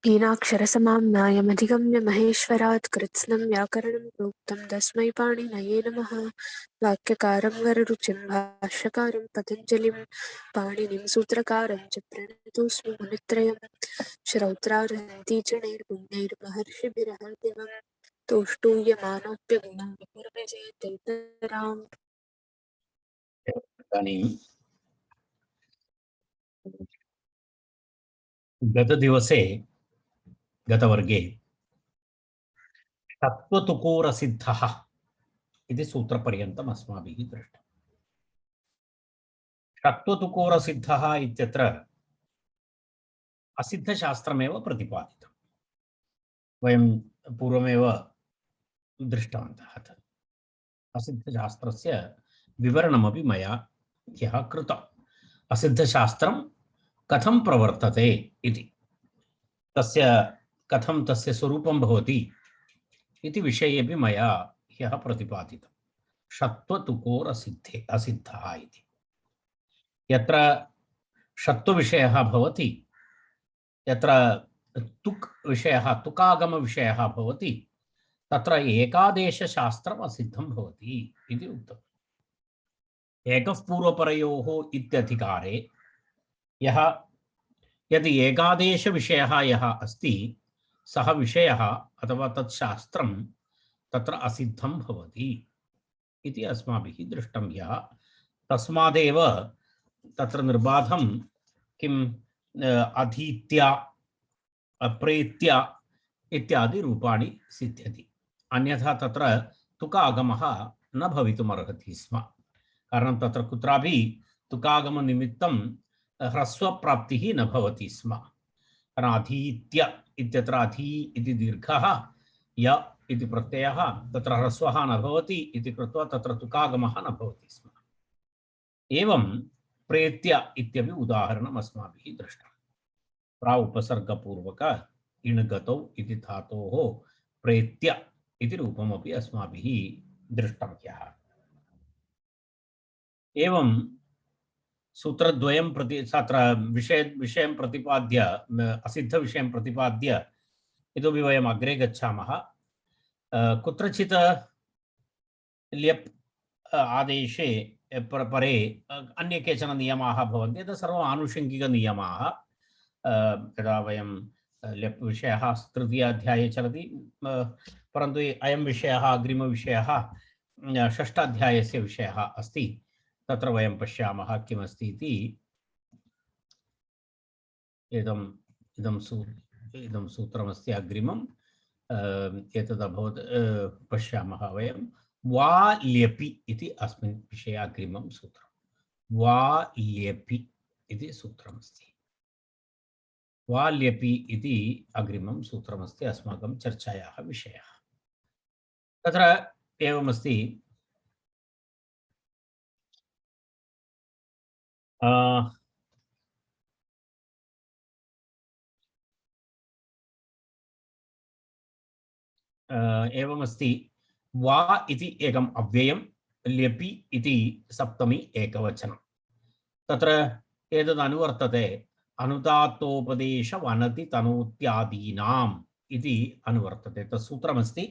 हीनाक्षरसमां न्यायमधिगम्य महेश्वरात् कृत्स्नं व्याकरणं प्रोक्तं तस्मै पाणिनये नमः। वाक्यकारं वररुचिं भाष्यकारं पतञ्जलिं पाणिनिं सूत्रकारं च प्रणतोऽस्मि मुनित्रयम्। श्रौत्रार्हन्ति जनैर्पुण्यैर्महर्षिभिरहर्दिवं तोष्टूयमानोऽप्यगुणं विपुर्विजयतेतराम्। इदानीं गतदिवसे गतवर्गे तत्त्वतुकोरसिद्धः इति सूत्रपर्यन्तम् अस्माभिः दृष्टम्। तत्त्वतुकोरसिद्धः इत्यत्र असिद्धशास्त्रमेव प्रतिपादितं। वयं पूर्वमेव दृष्टवन्तः। तत् असिद्धशास्त्रस्य विवरणमपि मया ह्यः कृतम्। असिद्धशास्त्रं कथं प्रवर्तते इति, तस्य कथं तस्य स्वरूपं भवति इति विषयेपि मया ह्यः प्रतिपादितं। षत्वतुकोरसिद्धे असिद्धः इति यत्र षत्वविषयः भवति, यत्र तुक् विषयः तुकागमविषयः भवति, तत्र एकादेशशास्त्रम् असिद्धं भवति इति उक्तम्। एकः पूर्वपरयोः इत्यधिकारे यः यदि एकादेशविषयः यः अस्ति, सः विषयः अथवा तत् शास्त्रं तत्र असिद्धं भवति इति अस्माभिः दृष्टं ह्यः। तस्मादेव तत्र निर्बाधं किम् अधीत्य अप्रेत्य इत्यादि रूपाणि सिद्ध्यति। अन्यथा तत्र तुकागमः न भवितुमर्हति स्म। कारणं तत्र कुत्रापि तुकागमनिमित्तं ह्रस्वप्राप्तिः न भवति स्म। कारण अधीत्य इत्यत्र अधी इति दीर्घः, य इति प्रत्ययः, तत्र ह्रस्वः न भवति इति कृत्वा तत्र तुकागमः न भवति स्म। एवं प्रेत्य इत्यपि उदाहरणम् अस्माभिः दृष्टम्। प्रा उपसर्गपूर्वक इणगतौ इति धातोः प्रेत्य इति रूपमपि अस्माभिः दृष्टं ह्यः। एवं सूत्रद्वयं प्रति तत्र विषयं प्रतिपाद्य असिद्धविषयं प्रतिपाद्य इतोपि वयम् अग्रे गच्छामः। कुत्रचित् ल्यप् आदेशे परे अन्ये केचन नियमाः भवन्ति। तत् सर्वम् आनुषङ्गिकनियमाः। यदा वयं ल्यप् विषयः तृतीयाध्याये चलति, परन्तु अयं विषयः अग्रिमविषयः षष्ठाध्यायस्य विषयः अस्ति। तत्र वयं पश्यामः किमस्ति इति। इदं सूत्रमस्ति अग्रिमम्। एतदभवत् पश्यामः वयं। वा ल्यपि इति अस्मिन् विषये अग्रिमं सूत्रं। वा ल्यपि इति सूत्रमस्ति। वा ल्यपि इति अग्रिमं सूत्रमस्ति अस्माकं चर्चायाः विषयः। तत्र एवमस्ति। एवमस्ति। वा इति एकम् अव्ययं, ल्यपि इति सप्तमी एकवचनं। तत्र एतद् अनुवर्तते अनुदात्तोपदेश वनति तनोत्यादीनाम् इति अनुवर्तते। तत् सूत्रमस्ति।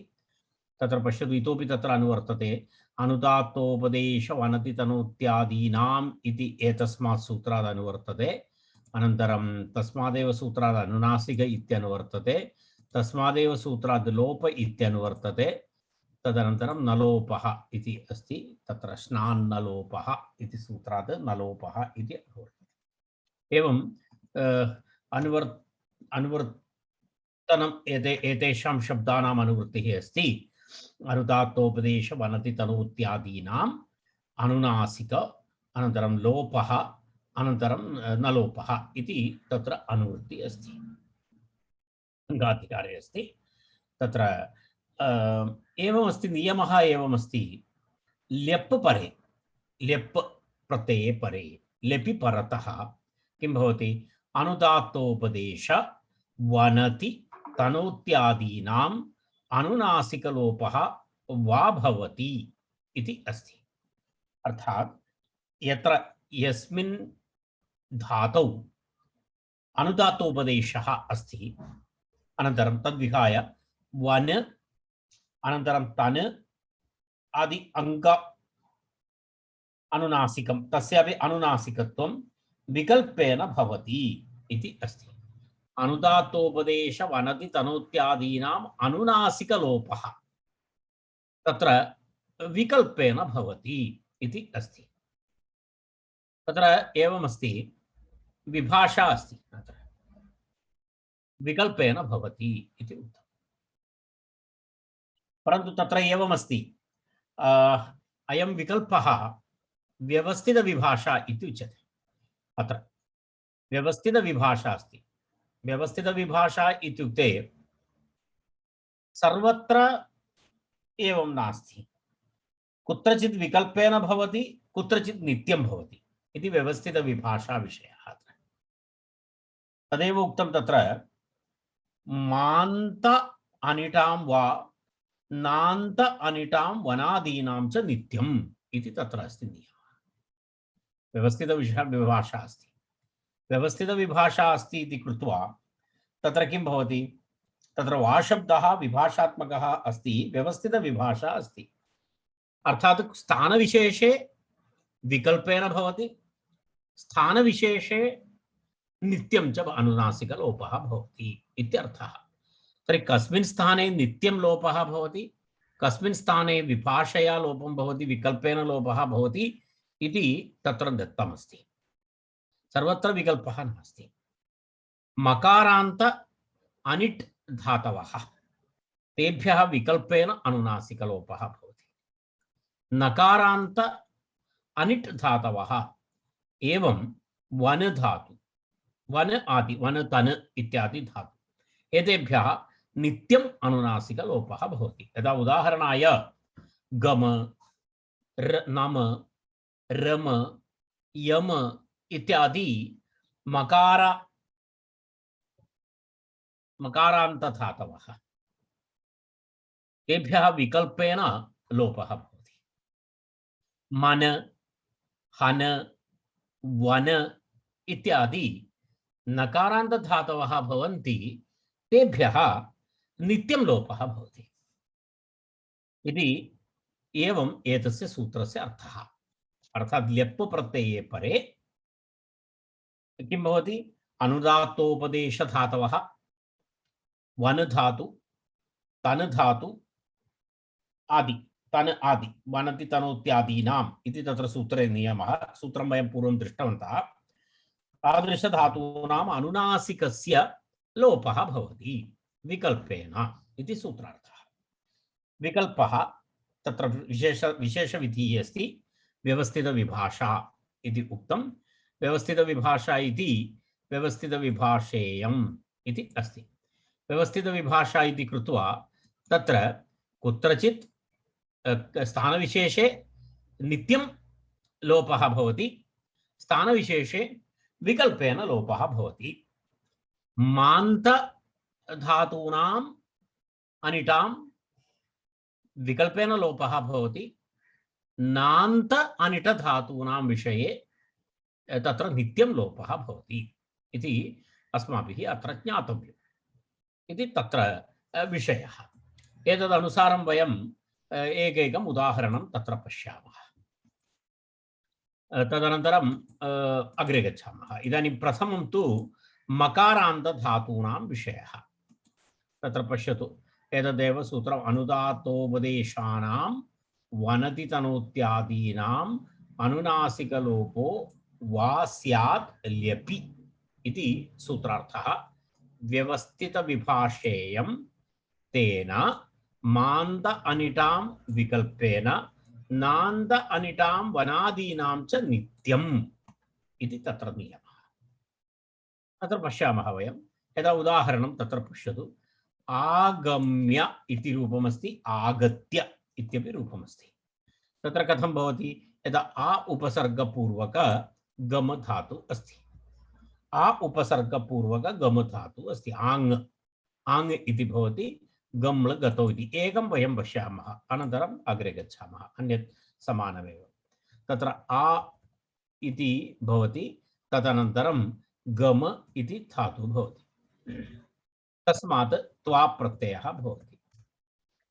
तत्र पश्यतु, इतोपि तत्र अनुवर्तते अनुदात्तोपदेश वनति तनोत्यादीनाम् इति एतस्मात् सूत्रात् अनुवर्तते। अनन्तरं तस्मादेव सूत्रात् अनुनासिक इत्यनुवर्तते। तस्मादेव सूत्रात् लोप इत्यनुवर्तते। तदनन्तरं नलोपः इति अस्ति। तत्र स्नान्नलोपः इति सूत्रात् नलोपः इति अनुवर्तते। एवं अनुवर्तनम् एतेषां शब्दानाम् अनुवृत्तिः अस्ति। अनुदात्तोपदेश वनति तनोत्यादीनाम् अनुनासिक, अनन्तरं लोपः, अनन्तरं नलोपः इति तत्र अनुवृत्तिः अस्ति, गाधिकारे अस्ति। तत्र एवमस्ति, नियमः एवमस्ति। ल्यप् परे, ल्यप् प्रत्यये परे, ल्यपि परतः किं भवति? अनुदात्तोपदेश वनति तनोत्यादीनाम् अनुनासिकलोपः वा भवति इति अस्ति। अर्थात् यत्र यस्मिन् धातौ अनुदात्तोपदेशः अस्ति, अनन्तरं तद्विहाय वन अनन्तरं तन आदि अङ्ग अनुनासिकं तस्यापि अनुनासिकत्वं विकल्पेन भवति इति अस्ति। अनुदात्तोपदेश वनति तनोत्यादीनाम् अनुनासिकलोपः तत्र विकल्पेन भवति इति अस्ति। तत्र एवमस्ति, विभाषा अस्ति, तत्र विकल्पेन भवति इति उक्तम्। परन्तु तत्र एवमस्ति, अयं विकल्पः व्यवस्थितविभाषा इति उच्यते। अत्र व्यवस्थितविभाषा अस्ति। व्यवस्थितविभाषा इत्युक्ते सर्वत्र एवं नास्ति, कुत्रचित् विकल्पेन भवति, कुत्रचित् नित्यं भवति इति व्यवस्थितविभाषा विषयः। तदेव उक्तं तत्र मान्त अनिटां वा नान्त अनिटां वनादीनां च नित्यम् इति तत्र अस्ति नियमः। व्यवस्थितविभाषा अस्ति। व्यवस्थितविभाषा अस्ति इति कृत्वा तत्र किं भवति, तत्र वाशब्दः विभाषात्मकः अस्ति, व्यवस्थितविभाषा अस्ति। अर्थात् स्थानविशेषे विकल्पेन भवति, स्थानविशेषे नित्यं च अनुनासिकलोपः भवति इत्यर्थः। तर्हि कस्मिन् स्थाने नित्यं लोपः भवति, कस्मिन् स्थाने विभाषया लोपं भवति, विकल्पेन लोपः भवति इति तत्र दत्तमस्ति। सर्वत्र विकल्पः नास्ति। मकारान्त अनिट् धातवः तेभ्यः विकल्पेन अनुनासिकलोपः भवति। नकारान्त अनिट् धातवः एवं वन धातु, वन आदि, वन तन इत्यादि धातु एतेभ्यः नित्यम् अनुनासिकलोपः भवति। यदा उदाहरणाय गम, नम, रम, यम इत्यादि मकारान्त धातवः तेभ्यः विकल्पेन लोपः भवति। मन, हन, वन इत्यादि नकारान्त धातवः भवन्ति, तेभ्यः नित्यं लोपः भवति इति एवं एतस्य सूत्रस्य अर्थः। अर्थात् ल्यप् प्रत्यये परे किं भवति, अनुदात्तोपदेश धातवः वन धातु, तन धातु आदि, तन आदि, वनति तनोत्यादीनाम् इति तत्र सूत्रे नियमः। सूत्रं वयं पूर्वं दृष्टवन्तः। तादृशधातूनाम् अनुनासिकस्य लोपः भवति विकल्पेन इति सूत्रार्थः। विकल्पः तत्र विशेषविधिः अस्ति, व्यवस्थितविभाषा इति उक्तं। व्यवस्थितविभाषा इति व्यवस्थितविभाषेयम् इति अस्ति। व्यवस्थितविभाषा इति कृत्वा तत्र कुत्रचित् स्थानविशेषे नित्यं लोपः भवति, स्थानविशेषे विकल्पेन लोपः भवति। मान्त धातूनाम् अनिटां विकल्पेन लोपः भवति, नान्त अनिट धातूनां विषये तत्र नित्यं लोपः भवति इति अस्माभिः अत्र ज्ञातव्यम् इति तत्र विषयः। एतदनुसारं वयं एकैकम् उदाहरणं तत्र पश्यामः। तदनन्तरम् अग्रे गच्छामः। इदानीं प्रथमं तु मकारान्तधातूनां विषयः। तत्र पश्यतु, एतदेव सूत्रम्, अनुदात्तोपदेशानां वनति तनोत्यादीनाम् अनुनासिकलोपो वा स्यात् ल्यपि इति सूत्रार्थः। व्यवस्थितविभाषेयं तेन मान्द अनिटां विकल्पेन नान्द अनिटां वनादीनां च नित्यम् इति तत्र नियमः। तत्र पश्यामः वयं, यदा उदाहरणं तत्र पश्यतु, आगम्य इति रूपमस्ति, आगत्य इत्यपि रूपमस्ति। तत्र कथं भवति, यदा आ उपसर्गपूर्वक गम धातु अस्ति, आ उपसर्गपूर्वक गम धातु अस्ति, आङ्, आङ् इति भवति, गम्ल गतौ इति एकं वयं पश्यामः। अनन्तरम् अग्रे गच्छामः, अन्यत् समानमेव। तत्र आ इति भवति, तदनन्तरं गम इति धातु भवति। तस्मात् त्वा प्रत्ययः भवति।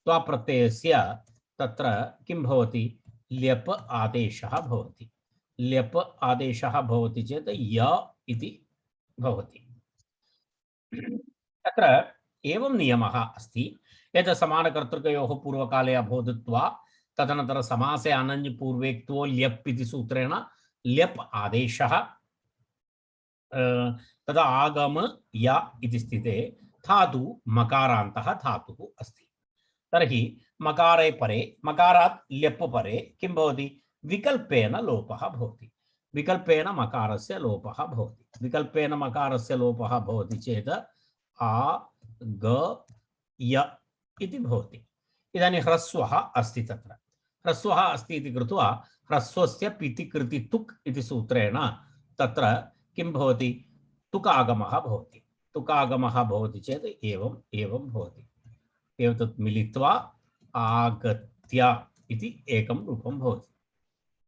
त्वा प्रत्ययस्य तत्र किं भवति? ल्यप आदेशः भवति। ल्यप आदेशः भवति चेत् य इति भवति। तत्र एवं नियमः अस्ति, यत् समानकर्तृकयोः पूर्वकाले अभवत् त्वा, तदनन्तरं समासे अनञ्पूर्वे क्तो ल्यप् इति सूत्रेण ल्यप् आदेशः तदा आगम य इति स्थिते धातु मकारान्तः धातुः अस्ति। तर्हि मकारे परे, मकारात् ल्यप् परे किं भवति? विकल्पेन लोपः भवति। विकल्पेन मकारस्य लोपः भवति। विकल्पेन मकारस्य लोपः भवति चेत् आ ग य इति भवति। इदानीं ह्रस्वः अस्ति, तत्र ह्रस्वः अस्ति इति कृत्वा ह्रस्वस्य पिति कृति तुक् इति सूत्रेण तत्र किं भवति? तुकागमः भवति। तुकागमः भवति चेत् एवं एवं भवति। एतत् मिलित्वा आगत्य इति एकं रूपं भवति।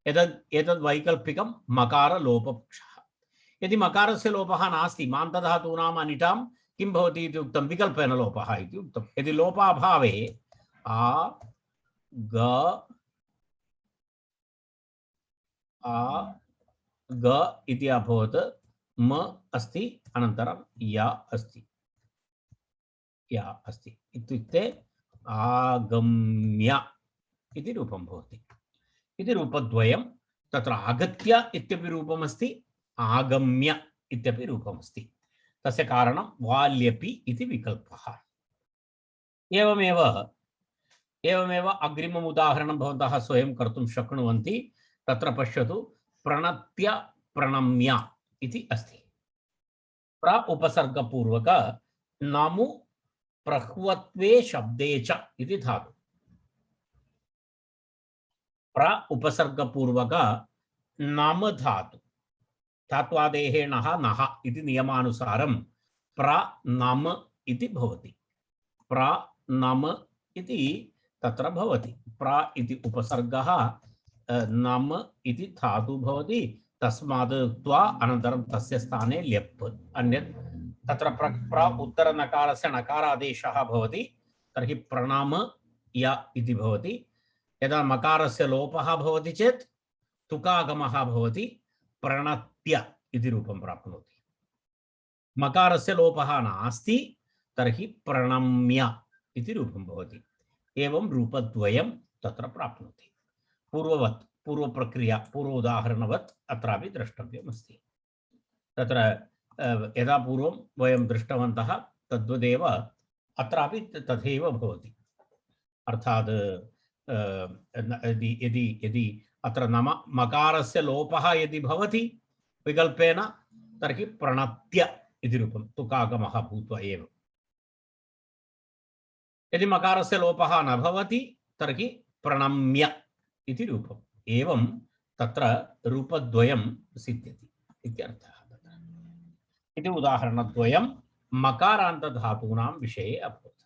एतद् वैकल्पिकं मकारलोपपक्षः। यदि मकारस्य लोपः नास्ति, मान्तधातूनाम् अनिटां किं भवति इति उक्तं? विकल्पेन लोपः इति उक्तं। यदि लोपाभावे आ ग इति अभवत्, म अस्ति, अनन्तरं या अस्ति, या अस्ति इत्युक्ते आगम्य इति रूपं भवति। इति रूपद्वयं। तत्र आगत्य इत्यपि रूपमस्ति, आगम्य इत्यपि रूपमस्ति। तस्य कारणं वाल्यपि इति विकल्पः। एवमेव अग्रिमम् उदाहरणं भवन्तः स्वयं कर्तुं शक्नुवन्ति। तत्र पश्यतु, प्रणत्य प्रणम्य इति अस्ति। प्र उपसर्गपूर्वक नमु प्रह्वत्वे शब्दे च इति धातु। प्र उपसर्गपूर्वक नम धातु, धात्वादेः नः नः इति नियमानुसारं प्र नम इति भवति। प्र नम इति तत्र भवति। प्र इति उपसर्गः, नम इति धातु भवति। तस्मात् त्वा अनन्तरं तस्य स्थाने ल्यप्। अन्यत् तत्र प्र उत्तर नकारस्य नकारादेशः भवति, तर्हि प्रणम य इति भवति। यदा मकारस्य लोपः भवति चेत् तुकागमः भवति, प्रणत्य इति रूपं प्राप्नोति। मकारस्य लोपः नास्ति, तर्हि प्रणम्य इति रूपं भवति। एवं रूपद्वयं तत्र प्राप्नोति। पूर्ववत्, पूर्वप्रक्रिया, पूर्व उदाहरणवत् अत्रापि द्रष्टव्यमस्ति। तत्र यदा पूर्वं वयं दृष्टवन्तः तद्वदेव अत्रापि तथैव भवति। अर्थात् यदि अत्र नम मकारस्य लोपः यदि भवति विकल्पेन, तर्हि प्रणत्य इति रूपं तुकागमः भूत्वा एव। यदि मकारस्य लोपः न भवति तर्हि प्रणम्य इति रूपम्। एवं तत्र रूपद्वयं सिद्ध्यति इत्यर्थः। इति उदाहरणद्वयं मकारान्तधातूनां विषये अभवत्।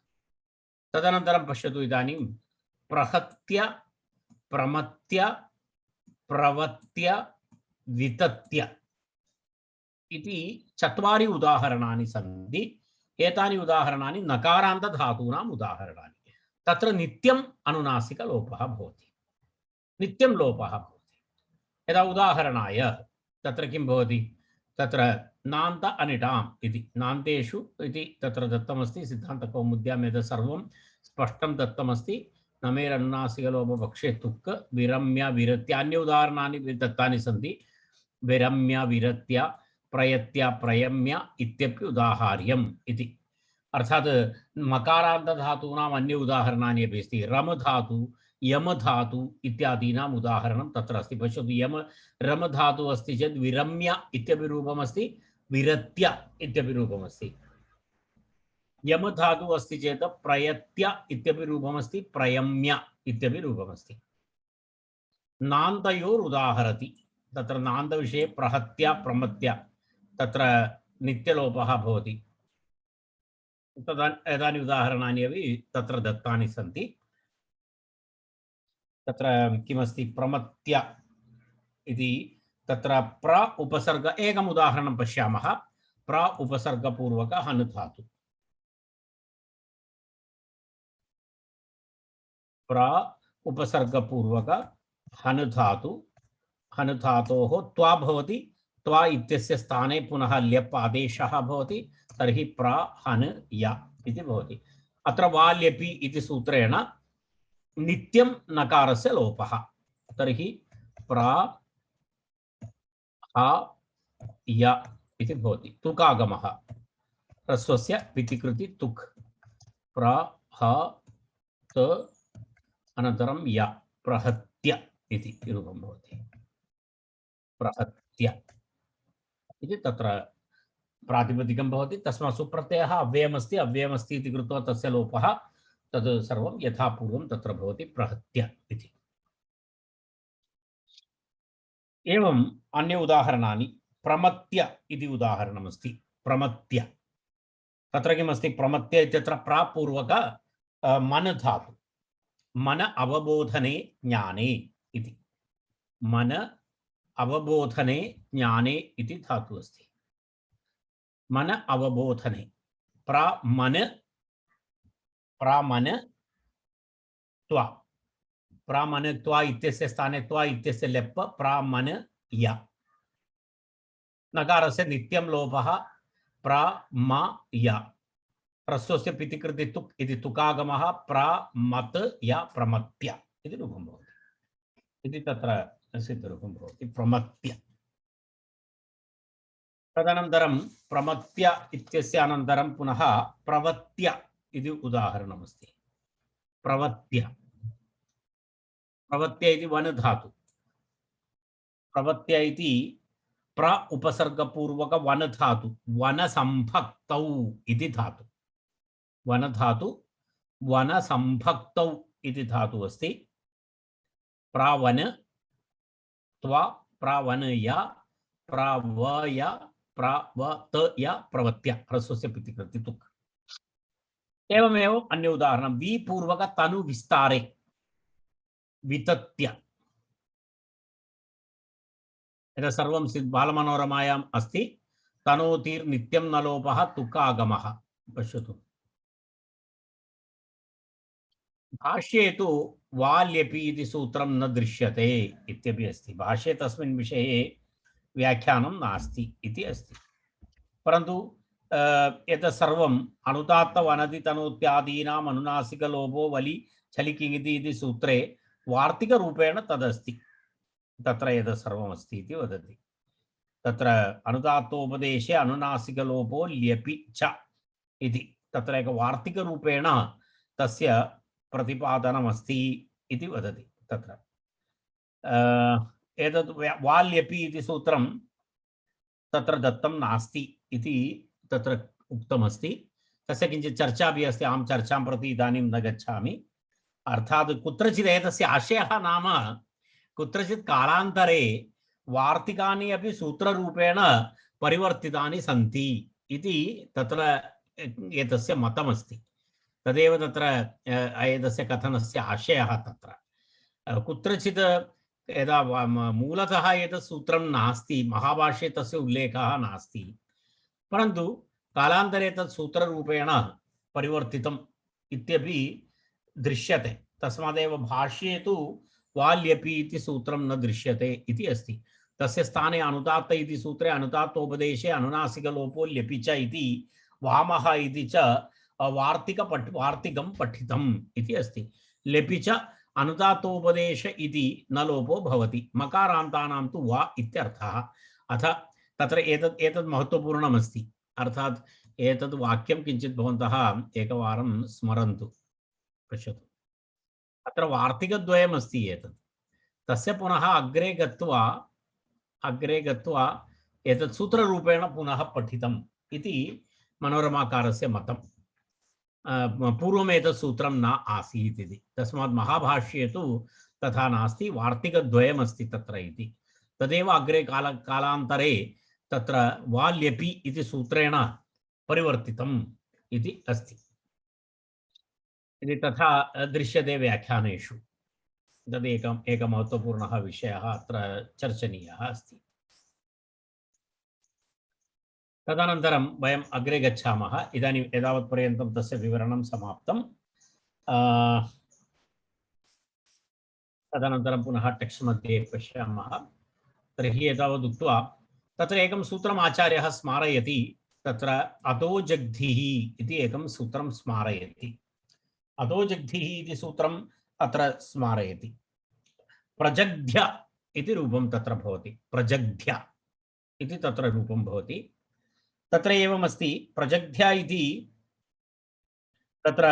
तदनन्तरं पश्यतु, इदानीं प्रहत्य प्रमत्य प्रवत्य वितत्य इति चत्वारि उदाहरणानि सन्ति। एतानि उदाहरणानि नकारान्तधातूनाम् उदाहरणानि। तत्र नित्यम् अनुनासिकलोपः भवति, नित्यं लोपः भवति। यदा उदाहरणाय तत्र किं भवति? तत्र नान्त अनिटाम् इति, नान्तेषु इति तत्र दत्तमस्ति। सिद्धान्तकौमुद्यां यद् सर्वं स्पष्टं दत्तमस्ति। नमेरनुनासिकलोपपक्षे तुक् विरम्य विरत्य, अन्य उदाहरणानि दत्तानि सन्ति। विरम्य विरत्य प्रयत्य प्रयम्य इत्यपि उदाहार्यम् इति। अर्थात् मकारान्तधातूनाम् अन्य उदाहरणानि अपि अस्ति। रम धातु, यम धातु इत्यादीनाम् उदाहरणं तत्र अस्ति। पश्यतु, रम धातु अस्ति चेत् विरम्य इत्यपि रूपमस्ति, विरत्य इत्यपि रूपमस्ति। यम धातु अस्ति चेत् प्रयत्य इत्यपि रूपमस्ति, प्रयम्य इत्यपि रूपमस्ति। नान्तयोरुदाहरति। तत्र नान्तविषये प्रहत्य प्रमत्य तत्र नित्यलोपः भवति। एतानि उदाहरणानि अपि तत्र दत्तानि सन्ति। तत्र किमस्ति? प्रमत्य इति तत्र प्र उपसर्ग, एकम् उदाहरणं पश्यामः। प्र उपसर्गपूर्वक हन् धातु, प्रा उपसर्गपूर्वक हनु धातु, हनु धातोः त्वा भवति, त्वा इत्यस्य स्थाने पुनः ल्यप् आदेशः भवति, तर्हि प्रा हनु या इति भवति। अत्र वा ल्यपि इति सूत्रेण नित्यं नकारस्य लोपः, तर्हि प्रा हा या इति भवति। तुकागमः ह्रस्वस्य वितिकृति तुक्, प्रा हा त अनन्तरं या, प्रहत्य इति रूपं भवति। प्रहत्य इति तत्र प्रातिपदिकं भवति। तस्मात् सुप्रत्ययः अव्ययमस्ति, अव्ययमस्ति इति कृत्वा तस्य लोपः, तद् सर्वं यथा पूर्वं तत्र भवति, प्रहत्य इति। एवम् अन्य उदाहरणानि, प्रमत्य इति उदाहरणमस्ति। प्रमत्य, तत्र किमस्ति? प्रमत्य इत्यत्र प्रापूर्वक मन धातु, मन अवबोधने ज्ञाने इति। मन अवबोधने ज्ञाने इति धातु अस्ति। मन अवबोधने प्रामन, प्रामन त्वा, प्रामन त्वा इत्यस्य स्थाने त्वा इत्यस्य लेप् प्रामन या, नकारस्य नित्यं लोपः प्राम या, ह्रस्वस्य पितिकृति तुक् इति तुकागमः प्रामत् या प्रमत्य इति रूपं भवति, इति तत्र सिद्धरूपं भवति, प्रमत्य। तदनन्तरं प्रमत्य इत्यस्य अनन्तरं पुनः प्रवत्य इति उदाहरणमस्ति। प्रवत्य, प्रवत्य इति वन धातु। प्रवत्य इति प्र उपसर्गपूर्वक वन धातु, वन संभक्तौ इति धातु। वन धातु, वन संभक्तौ इति धातु अस्ति। प्रावन त्वा, प्रावन या, प्रावय, प्रावत या, प्रवत्य, ह्रस्वस्य पितिकृति तुक्। एवमेव अन्य उदाहरणं, वि पूर्वक तनु विस्तारे, वितत्य। एतत् सर्वं बालमनोरमायाम् अस्ति। तनोतिर्नित्यं न लोपः तुकागमः। पश्यतु, भाष्ये तु वाल्यपि इति सूत्रं न दृश्यते इत्यपि अस्ति। भाष्ये तस्मिन् विषये व्याख्यानं नास्ति इति अस्ति। परन्तु एतत् सर्वम् अनुदात्त वनति तनोत्यादीनाम् अनुनासिकलोपो वलि छलिकिङिति इति सूत्रे वार्तिकरूपेण तदस्ति, तत्र एतत् सर्वमस्ति इति वदति। तत्र अनुदात्तोपदेशे अनुनासिकलोपो ल्यपि च इति तत्र एक वार्तिकरूपेण तस्य प्रतिपादनमस्ति इति वदति। तत्र एतत् वाल्यपि इति सूत्रं तत्र दत्तं नास्ति इति तत्र उक्तमस्ति। तस्य किञ्चित् चर्चा अपि अस्ति। अहं चर्चां प्रति इदानीं न गच्छामि। अर्थात् कुत्रचित् एतस्य आशयः नाम कुत्रचित् कालान्तरे वार्तिकानि अपि सूत्ररूपेण परिवर्तितानि सन्ति इति तत्र एतस्य मतमस्ति। तदेव तत्र एतस्य कथनस्य आशयः। तत्र कुत्रचित् यदा मूलतः एतत् सूत्रं नास्ति, महाभाष्ये तस्य उल्लेखः नास्ति, परन्तु कालान्तरे तत् सूत्ररूपेण परिवर्तितम् इत्यपि दृश्यते। तस्मादेव भाष्ये तु वाल्यपि इति सूत्रं न दृश्यते इति अस्ति। तस्य स्थाने अनुदात्त इति सूत्रे अनुदात्तोपदेशे अनुनासिकलोपो ल्यपि च इति वामः इति च वार्तिकं पठितम् इति अस्ति। ल्यपि च अनुदात्तोपदेश इति न लोपो भवति, मकारान्तानां तु वा इत्यर्थः। अथ तत्र एतत् महत्त्वपूर्णमस्ति। अर्थात् एतद् वाक्यं किञ्चित् भवन्तः एकवारं स्मरन्तु। पश्यतु, अत्र वार्तिकद्वयमस्ति एतत्। तस्य पुनः अग्रे गत्वा एतत् सूत्ररूपेण पुनः पठितम् इति मनोरमाकारस्य मतं। पूर्वम् एतत् सूत्रं न आसीत् इति। तस्मात् महाभाष्ये तु तथा नास्ति, वार्तिकद्वयमस्ति तत्र इति। तदेव अग्रे कालान्तरे तत्र वाल्यपि इति सूत्रेण परिवर्तितम् इति अस्ति। इति तथा दृश्यते व्याख्यानेषु। तदेकः महत्त्वपूर्णः विषयः अत्र चर्चनीयः अस्ति। तदनन्तरं वयम् अग्रे गच्छामः। इदानीम् एतावत्पर्यन्तं तस्य विवरणं समाप्तं। तदनन्तरं पुनः टेक्स्ट् मध्ये पश्यामः। तर्हि एतावदुक्त्वा तत्र एकं सूत्रम् आचार्यः स्मारयति। तत्र अधोजग्धिः इति एकं सूत्रं स्मारयति। अधोजग्धिः इति सूत्रम् अत्र स्मारयति। प्रजग्ध्य इति रूपं तत्र भवति। प्रजग्ध्य इति तत्र रूपं भवति। तत्र एवमस्ति, प्रजग्ध्य इति तत्र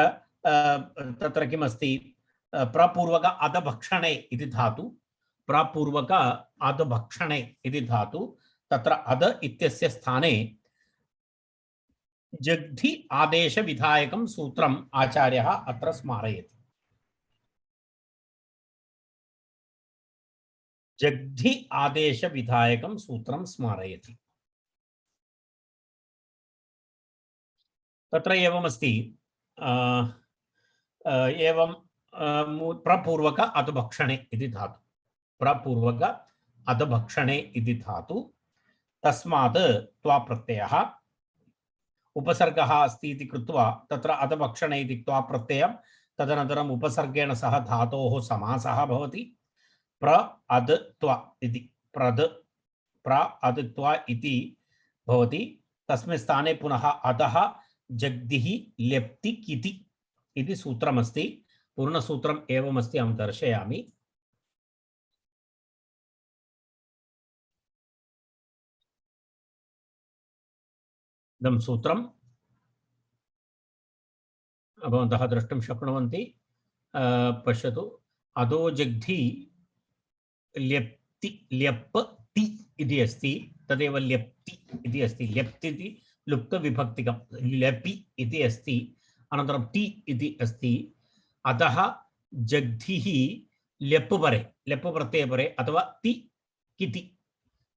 तत्र किमस्ति, प्रपूर्वक अधभक्षणे इति धातु। प्रपूर्वक अधभक्षणे इति धातु। तत्र अध इत्यस्य स्थाने जग्धि आदेश विधायकं सूत्रम् आचार्यः अत्र स्मारयति। जग्धि आदेश विधायकं सूत्रं स्मारयति। तत्र एवमस्ति, एवं प्रपूर्वक अधभक्षणे इति धातु। प्रपूर्वक अधभक्षणे इति धातु। तस्मात् त्वा प्रत्ययः उपसर्गः अस्ति इति कृत्वा तत्र अधभक्षणे इति त्वा प्रत्ययं, तदनन्तरम् उपसर्गेण सह धातोः समासः भवति। प्र अद् त्वा इति प्रद् प्र अद् त्वा इति भवति। तस्मिन् स्थाने पुनः अधः जग्धिः लेप्ति किति इति सूत्रमस्ति। पूर्णसूत्रम् एवमस्ति, अहं दर्शयामि। इदं सूत्रं भवन्तः द्रष्टुं शक्नुवन्ति। पश्यतु, अधोजग्धि ल्यप्ति ल्यप्ति इति अस्ति, तदेव ल्यप्ति इति अस्ति। ल्यप्ति इति लुप्तविभक्तिकं, ल्यपि इति अस्ति, अनन्तरं ति इति अस्ति। अतः जग्धिः ल्यप् परे, ल्यप् प्रत्यये परे, अथवा ति किति,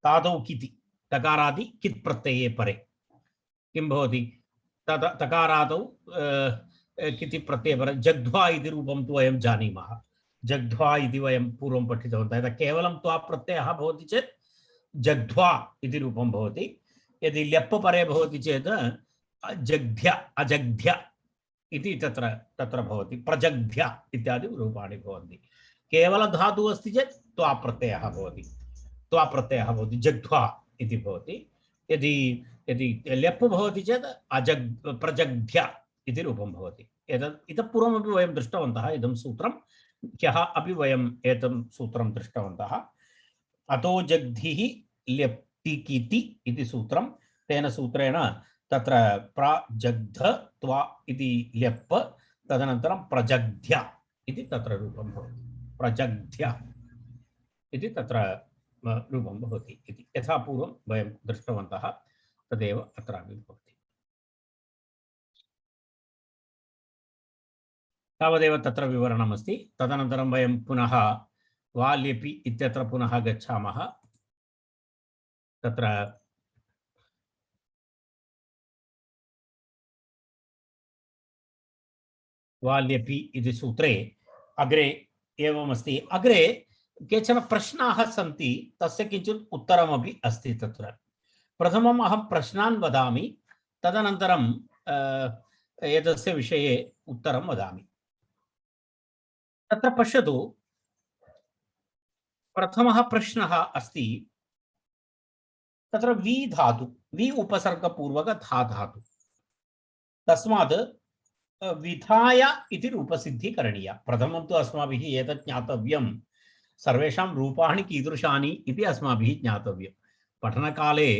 तादौ किति, तकारादि कित् प्रत्यये परे किं भवति, तकारादौ किति प्रत्यये परे जग्ध्वा इति रूपं तु वयं जानीमः। जग्ध्वा इति वयं पूर्वं पठितवन्तः। यदा केवलं त्वा प्रत्ययः भवति चेत् जग्ध्वा इति रूपं भवति। यदि ल्यप् परे भवति चेत् जग्ध्य अजग्ध्य इति तत्र तत्र भवति। प्रजग्ध्य इत्यादि रूपाणि भवन्ति। केवलधातुः अस्ति चेत् त्वा प्रत्ययः भवति। त्वा प्रत्ययः भवति, जग्ध्वा इति भवति। यदि यदि ल्यप् भवति चेत् प्रजग्ध्य इति रूपं भवति। एतत् इतः पूर्वमपि वयं दृष्टवन्तः इदं सूत्रं। ह्यः अपि वयम् एतं सूत्रं दृष्टवन्तः। अतो जग्धिः ल्यप्तिकिति इति सूत्रं। तेन सूत्रेण तत्र प्रजग्ध त्वा इति ल्यप्, तदनन्तरं प्रजग्ध्य इति तत्र रूपं भवति। प्रजग्ध्य इति तत्र रूपं भवति इति यथा पूर्वं वयं दृष्टवन्तः तदेव अत्रापि भवति। तावदेव तत्र विवरणमस्ति। तदनन्तरं वयं पुनः वा ल्यपि इत्यत्र पुनः गच्छामः। तत्र वा ल्यपि इति सूत्रे अग्रे एवमस्ति। अग्रे केचन प्रश्नाः सन्ति, तस्य किञ्चित् उत्तरमपि अस्ति तत्र। प्रथमम् अहं प्रश्नान् वदामि, तदनन्तरं एतस्य विषये उत्तरं वदामि। तत्र पश्यतु, प्रथमः प्रश्नः अस्ति, तत्र वि धातु, वि उपसर्गपूर्वक धा धातु, तस्मात् विधाय इति रूपसिद्धिः करणीया। प्रथमं तु अस्माभिः एतत् ज्ञातव्यं, सर्वेषां रूपाणि कीदृशानि इति अस्माभिः ज्ञातव्यं। पठनकाले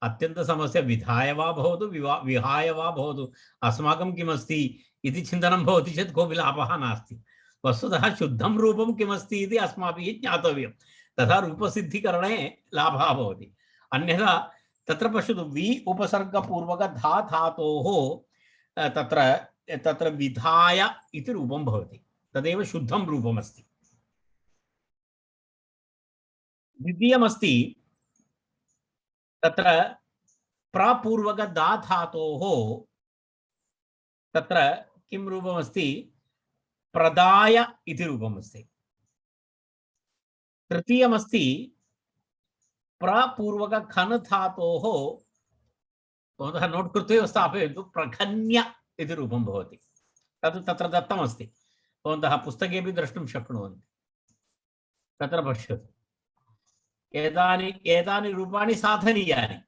अत्यन्तसमस्या विधाय वा भवतु विहाय वा भवतु, अस्माकं किमस्ति इति चिन्तनं भवति चेत् कोऽपि लाभः नास्ति। वस्तुतः शुद्धं रूपं किमस्ति इति अस्माभिः ज्ञातव्यं, तथा रूपसिद्धिकरणे लाभः भवति। अन्यथा तत्र पश्यतु, वि उपसर्गपूर्वक धा धातोः तत्र विधाय इति रूपं भवति, तदेव शुद्धं रूपमस्ति। द्वितीयमस्ति, तत्र प्रापूर्वक दा धातोः तत्र किं रूपमस्ति, प्रदाय इति रूपमस्ति। तृतीयमस्ति, प्रापूर्वक खन धातोः, भवन्तः नोट् कृत्वा एव स्थापयन्तु, प्रखन्य इति रूपं भवति। तत् तत्र दत्तमस्ति, भवन्तः पुस्तकेपि द्रष्टुं शक्नुवन्ति। तत्र पश्यतु, एतानि रूपाणि साधनीयानि।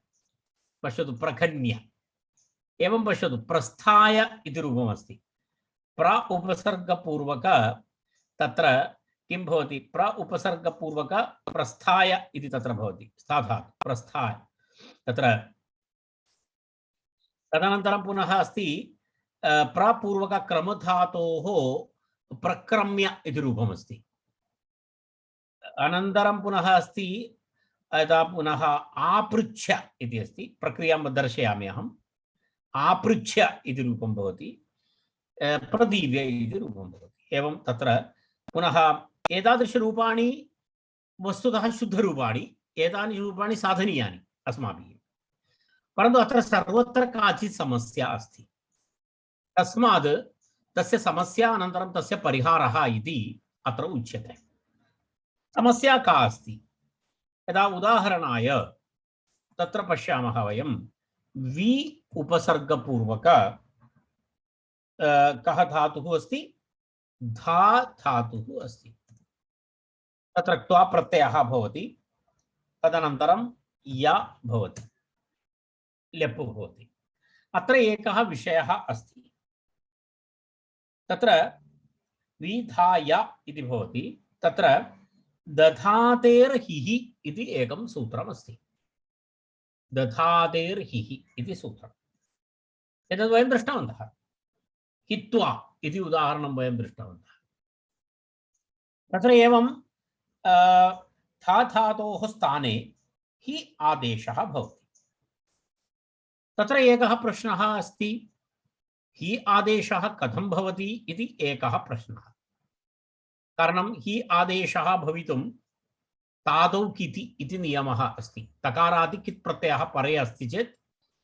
पश्यतु, प्रखन्य। एवं पश्यतु, प्रस्थाय इति रूपमस्ति। प्र उपसर्गपूर्वक तत्र किं भवति? प्र उपसर्गपूर्वक प्रस्थाय इति तत्र भवति। स्थाधातु प्रस्थाय तत्र। तदनन्तरं पुनः अस्ति प्रपूर्वक क्रमधातोः प्रक्रम्य इति रूपमस्ति। अनन्तरं पुनः अस्ति यदा पुनः आपृच्छ इति अस्ति। प्रक्रियां दर्शयामि अहम्। आपृच्छ इति रूपं भवति, प्रदीव्य इति रूपं भवति। एवं तत्र पुनः एतादृशरूपाणि वस्तुतः शुद्धरूपाणि, एतानि रूपाणि साधनीयानि अस्माभिः। परन्तु अत्र सर्वत्र काचित् समस्या अस्ति। तस्मात् तस्य समस्या अनन्तरं तस्य परिहारः इति अत्र उच्यते। समस्या का अस्ति? यदा उदाहरणाय तत्र पश्यामः वयं वि उपसर्गपूर्वक कः धातुः अस्ति? धा धातुः अस्ति। तत्र क्त्वा प्रत्ययः भवति, तदनन्तरं य भवति, लेप् भवति। अत्र एकः विषयः अस्ति। तत्र विधाय इति भवति। तत्र दधातेर्हिः इति एकं सूत्रमस्ति। दधातेर्हिः इति सूत्रम् एतद् वयं दृष्टवन्तः। हित्वा इति उदाहरणं वयं दृष्टवन्तः। तत्र एवं था धातोः स्थाने हि आदेशः भवति। तत्र एकः प्रश्नः अस्ति, हि आदेशः कथं भवति इति एकः प्रश्नः। कारणं हि आदेशः भवितुं तादौ किति इति नियमः अस्ति। तकारादि कित् प्रत्ययः परे अस्ति चेत्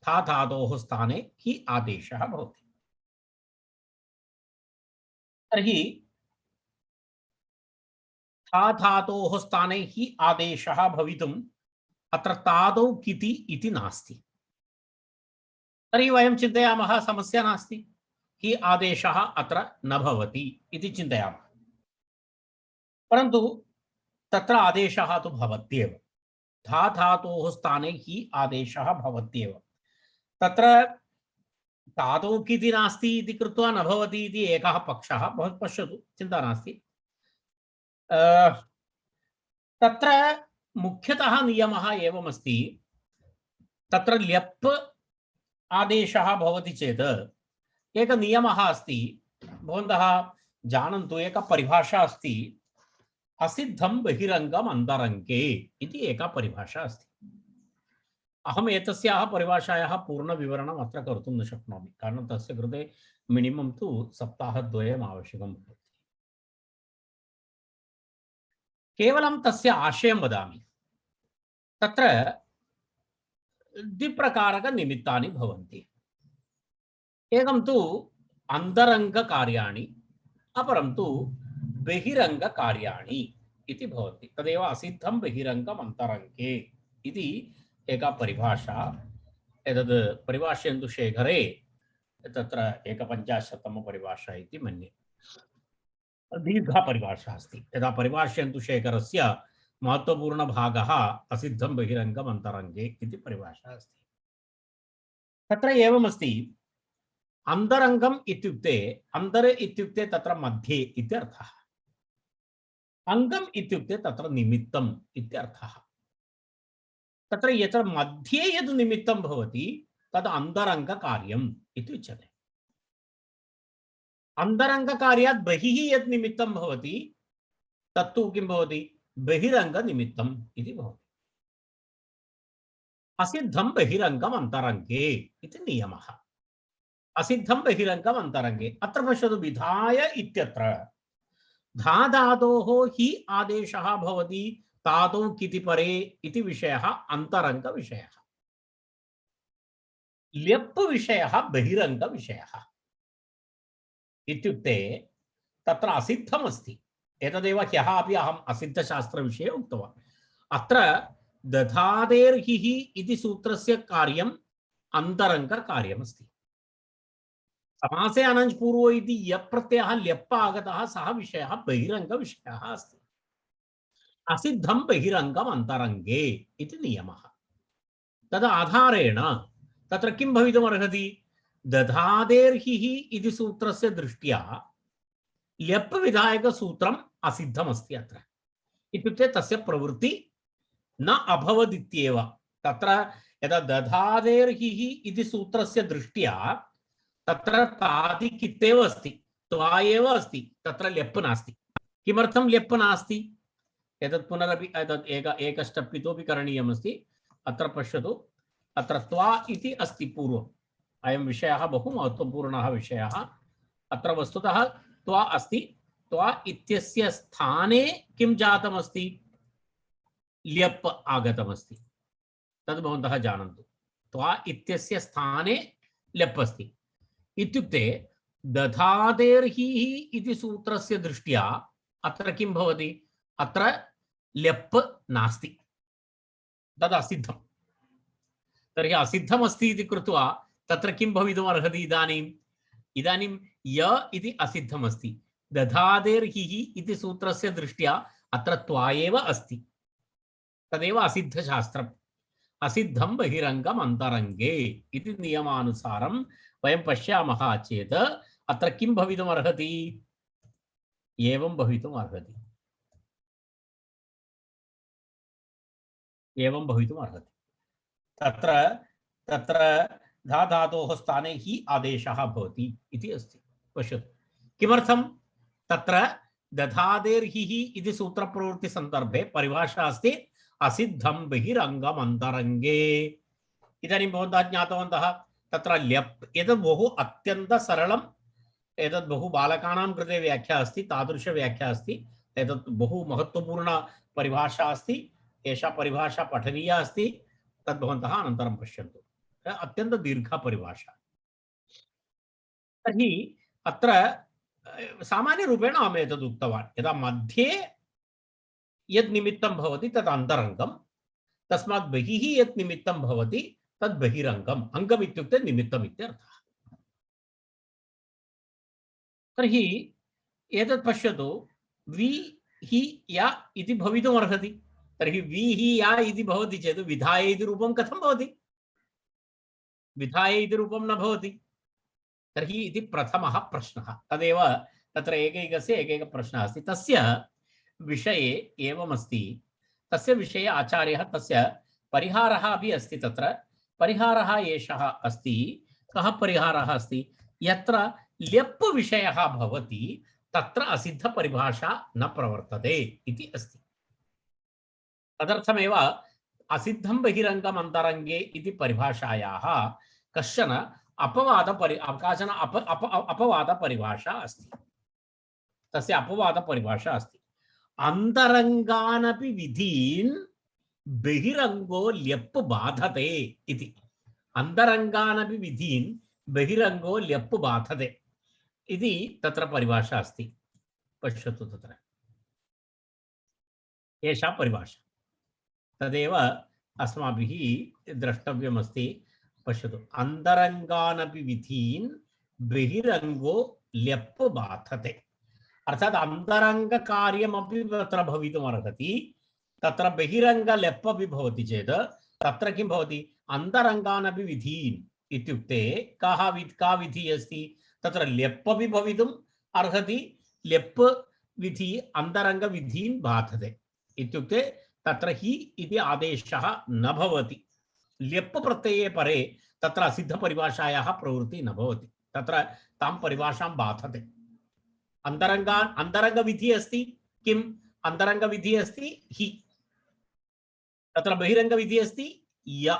था धातोः स्थाने हि आदेशः भवति। तर्हि था धातोः स्थाने हि आदेशः भवितुम् अत्र तादौ किति इति नास्ति। तर्हि वयं चिन्तयामः समस्या नास्ति, हि आदेशः अत्र न भवति इति चिन्तयामः। परन्तु तत्र आदेशः तु भवत्येव। था धातोः स्थाने हि आदेशः भवत्येव। तत्र तादौ किति नास्ति इति कृत्वा न भवति इति एकः पक्षः। पश्यतु, चिन्ता नास्ति। तत्र मुख्यतः नियमः एवमस्ति, तत्र ल्यप् आदेशः भवति चेत् एकः नियमः अस्ति। भवन्तः जानन्तु, एका परिभाषा अस्ति, असिद्धं बहिरङ्गम् अन्तरङ्गे इति एका परिभाषा अस्ति। अहम् एतस्याः परिभाषायाः पूर्णविवरणम् अत्र कर्तुं न शक्नोमि, कारणं तस्य कृते मिनिमम् तु सप्ताहद्वयम् आवश्यकं भवति। केवलं तस्य आशयं वदामि। तत्र द्विप्रकारकनिमित्तानि भवन्ति। एकं तु अन्तरङ्गकार्याणि, अपरं तु बहिरङ्गकार्याणि इति भवति। तदेव असिद्धं बहिरङ्गम् अन्तरङ्गे इति एका परिभाषा। एतद् परिभाष्येन्दुशेखरे तत्र 150तम परिभाषा इति मन्ये। दीर्घा परिभाषा अस्ति। यदा परिभाष्येन्दुशेखरस्य महत्वपूर्णभागः असिद्धं बहिरङ्गम् अन्तरङ्गे इति परिभाषा अस्ति। तत्र एवमस्ति, अन्तरङ्गम् इत्युक्ते, अन्तर् इत्युक्ते तत्र मध्ये इत्यर्थः। अङ्गम् इत्युक्ते तत्र निमित्तम् इत्यर्थः। तत्र यत्र मध्ये यद् निमित्तं भवति तद् अन्तरङ्गकार्यम् इति उच्यते। अन्तरङ्गकार्यात् बहिः यद् निमित्तं भवति तत्तु किं भवति? बहिरङ्गनिमित्तम् इति भवति। असिद्धं बहिरङ्गम् अन्तरङ्गे इति नियमः। असिद्धं बहिरङ्गम् अन्तरङ्गे। अत्र पश्यतु, विधाय इत्यत्र धा धातोः हि आदेशः भवति तादौ किति परे इति विषयः अन्तरङ्गविषयः। ल्यप् विषयः बहिरङ्गविषयः। इत्युक्ते तत्र असिद्धमस्ति। एतदेव ह्यः अपि अहम् असिद्धशास्त्रविषये उक्तवान्। अत्र दधातेर्हिः इति सूत्रस्य कार्यम् अन्तरङ्गकार्यमस्ति। समासे अनञ् पूर्वो इति यः प्रत्ययः ल्यप् आगतः सः विषयः बहिरङ्गविषयः अस्ति। असिद्धं बहिरङ्गम् अन्तरङ्गे इति नियमः। तद आधारेण तत्र किं भवितुमर्हति? दधादेर्हिः इति सूत्रस्य दृष्ट्या ल्यप् विधायकसूत्रम् असिद्धमस्ति अत्र। इत्युक्ते तस्य प्रवृत्ति न अभवदित्येव। तत्र यदा दधादेर्हिः इति सूत्रस्य दृष्ट्या तत्र तादि कित्तेव अस्ति, त्वा एव अस्ति, तत्र ल्यप् नास्ति। किमर्थं ल्यप् नास्ति? एतत् पुनरपि एक स्टेप् इतोपि करणीयमस्ति। अत्र पश्यतु, अत्र त्वा इति अस्ति पूर्वम्। अयं विषयः बहु महत्त्वपूर्णः विषयः। अत्र वस्तुतः त्वा अस्ति। त्वा इत्यस्य स्थाने किं जातमस्ति? ल्यप् आगतमस्ति। तद् भवन्तः जानन्तु। त्वा इत्यस्य स्थाने ल्यप् अस्ति। इत्युक्ते दधादेर्हिः इति सूत्रस्य दृष्ट्या अत्र किं भवति? अत्र ल्यप् नास्ति, तद् असिद्धं। तर्हि असिद्धमस्ति इति कृत्वा तत्र किं भवितुमर्हति? इदानीं य इति असिद्धमस्ति, दधादेर्हिः इति सूत्रस्य दृष्ट्या अत्र त्वा एव अस्ति। तदेव असिद्धशास्त्रम्। असिद्धं बहिरङ्गम् अन्तरङ्गे इति नियमानुसारं वयं पश्यामः चेत् अत्र किं भवितुमर्हति? एवं भवितुमर्हति। एवं भवितुमर्हति। तत्र तत्र धा धातोः स्थाने हि आदेशः भवति इति अस्ति। पश्यतु किमर्थं? तत्र दधादेर्हिः इति सूत्रप्रवृत्तिसन्दर्भे परिभाषा अस्ति असिद्धं बहिरङ्गम् अन्तरङ्गे। इदानीं भवन्तः ज्ञातवन्तः तत्र ल्यप्, एतत् बहु अत्यन्तं सरलम्। एतत् बहु बालकानां कृते व्याख्या अस्ति, तादृशव्याख्या अस्ति। एतत् बहु महत्त्वपूर्ण परिभाषा अस्ति। एषा परिभाषा पठनीया अस्ति। तद् भवन्तः अनन्तरं पश्यन्तु। अत्यन्तं दीर्घा परिभाषा। तर्हि अत्र सामान्यरूपेण अहम् एतद् उक्तवान्, यदा मध्ये यद् निमित्तं भवति तद् अन्तरङ्गं, तस्मात् बहिः यत् निमित्तं भवति तद् बहिरङ्गम्। अङ्गम् इत्युक्ते निमित्तम् इत्यर्थः। तर्हि एतत् पश्यतु, वि हि या इति भवितुमर्हति। तर्हि वि हि या इति भवति चेत् विधाय इति रूपं कथं भवति? विधाय इति रूपं न भवति। तर्हि इति प्रथमः प्रश्नः। तदेव तत्र एकैकस्य एकैकः प्रश्नः अस्ति। तस्य विषये एवमस्ति, तस्य विषये आचार्यः तस्य परिहारः अपि अस्ति। तत्र परिहारः एषः अस्ति। कः परिहारः अस्ति? यत्र ल्यप् विषयः भवति तत्र असिद्धपरिभाषा न प्रवर्तते इति अस्ति। तदर्थमेव असिद्धं बहिरङ्गम् अन्तरङ्गे इति परिभाषायाः कश्चन अपवादपरिभाषा अस्ति। तस्य अपवादपरिभाषा अस्ति। अन्तरङ्गानपि विधीन् बहिरङ्गो ल्यप् बाधते इति। अन्तरङ्गानपि विधीन् बहिरङ्गो ल्यप् बाधते इति तत्र परिभाषा अस्ति। पश्यतु, तत्र एषा परिभाषा। तदेव अस्माभिः द्रष्टव्यमस्ति। पश्यतु, अन्तरङ्गानपि विधीन् बहिरङ्गो ल्यप् बाधते। अर्थात् अन्तरङ्गकार्यमपि तत्र भवितुमर्हति। तत्र बहिरङ्ग ल्यप् अपि भवति चेत् तत्र किं भवति? अन्तरङ्गानपि विधीन् इत्युक्ते का विधिः अस्ति? तत्र ल्यप् अपि भवितुम् अर्हति। ल्यप् विधि अन्तरङ्गविधीन् बाधते इत्युक्ते तत्र हि इति आदेशः न भवति। ल्यप् प्रत्यये परे तत्र असिद्धपरिभाषायाः प्रवृत्तिः न भवति। तत्र तां परिभाषां बाधते। अन्तरङ्गविधिः अस्ति। किम्? अन्तरङ्गविधिः अस्ति हि। तत्र बहिरङ्गविधिः अस्ति य।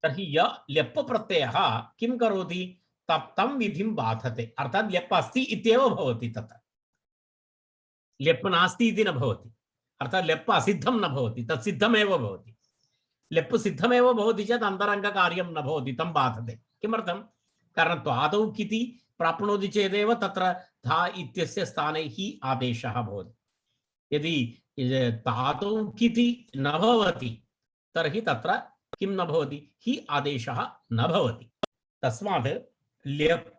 तर्हि य ल्यप् प्रत्ययः किं करोति? तं विधिं बाधते। अर्थात् ल्यप् अस्ति इत्येव भवति। तत्र ल्यप् नास्ति इति न भवति। अर्थात् ल्यप् असिद्धं न भवति, तत् सिद्धमेव भवति। ल्यप् सिद्धमेव भवति चेत् अन्तरङ्गकार्यं न भवति, तं बाधते। किमर्थं? कारणं त्वादौ किति प्राप्नोति चेदेव तत्र धा इत्यस्य स्थाने हि आदेशः भवति। यदि तादौ किति न भवति तर्हि तत्र किं न भवति? हि आदेशः न भवति। तस्मात् ल्यप्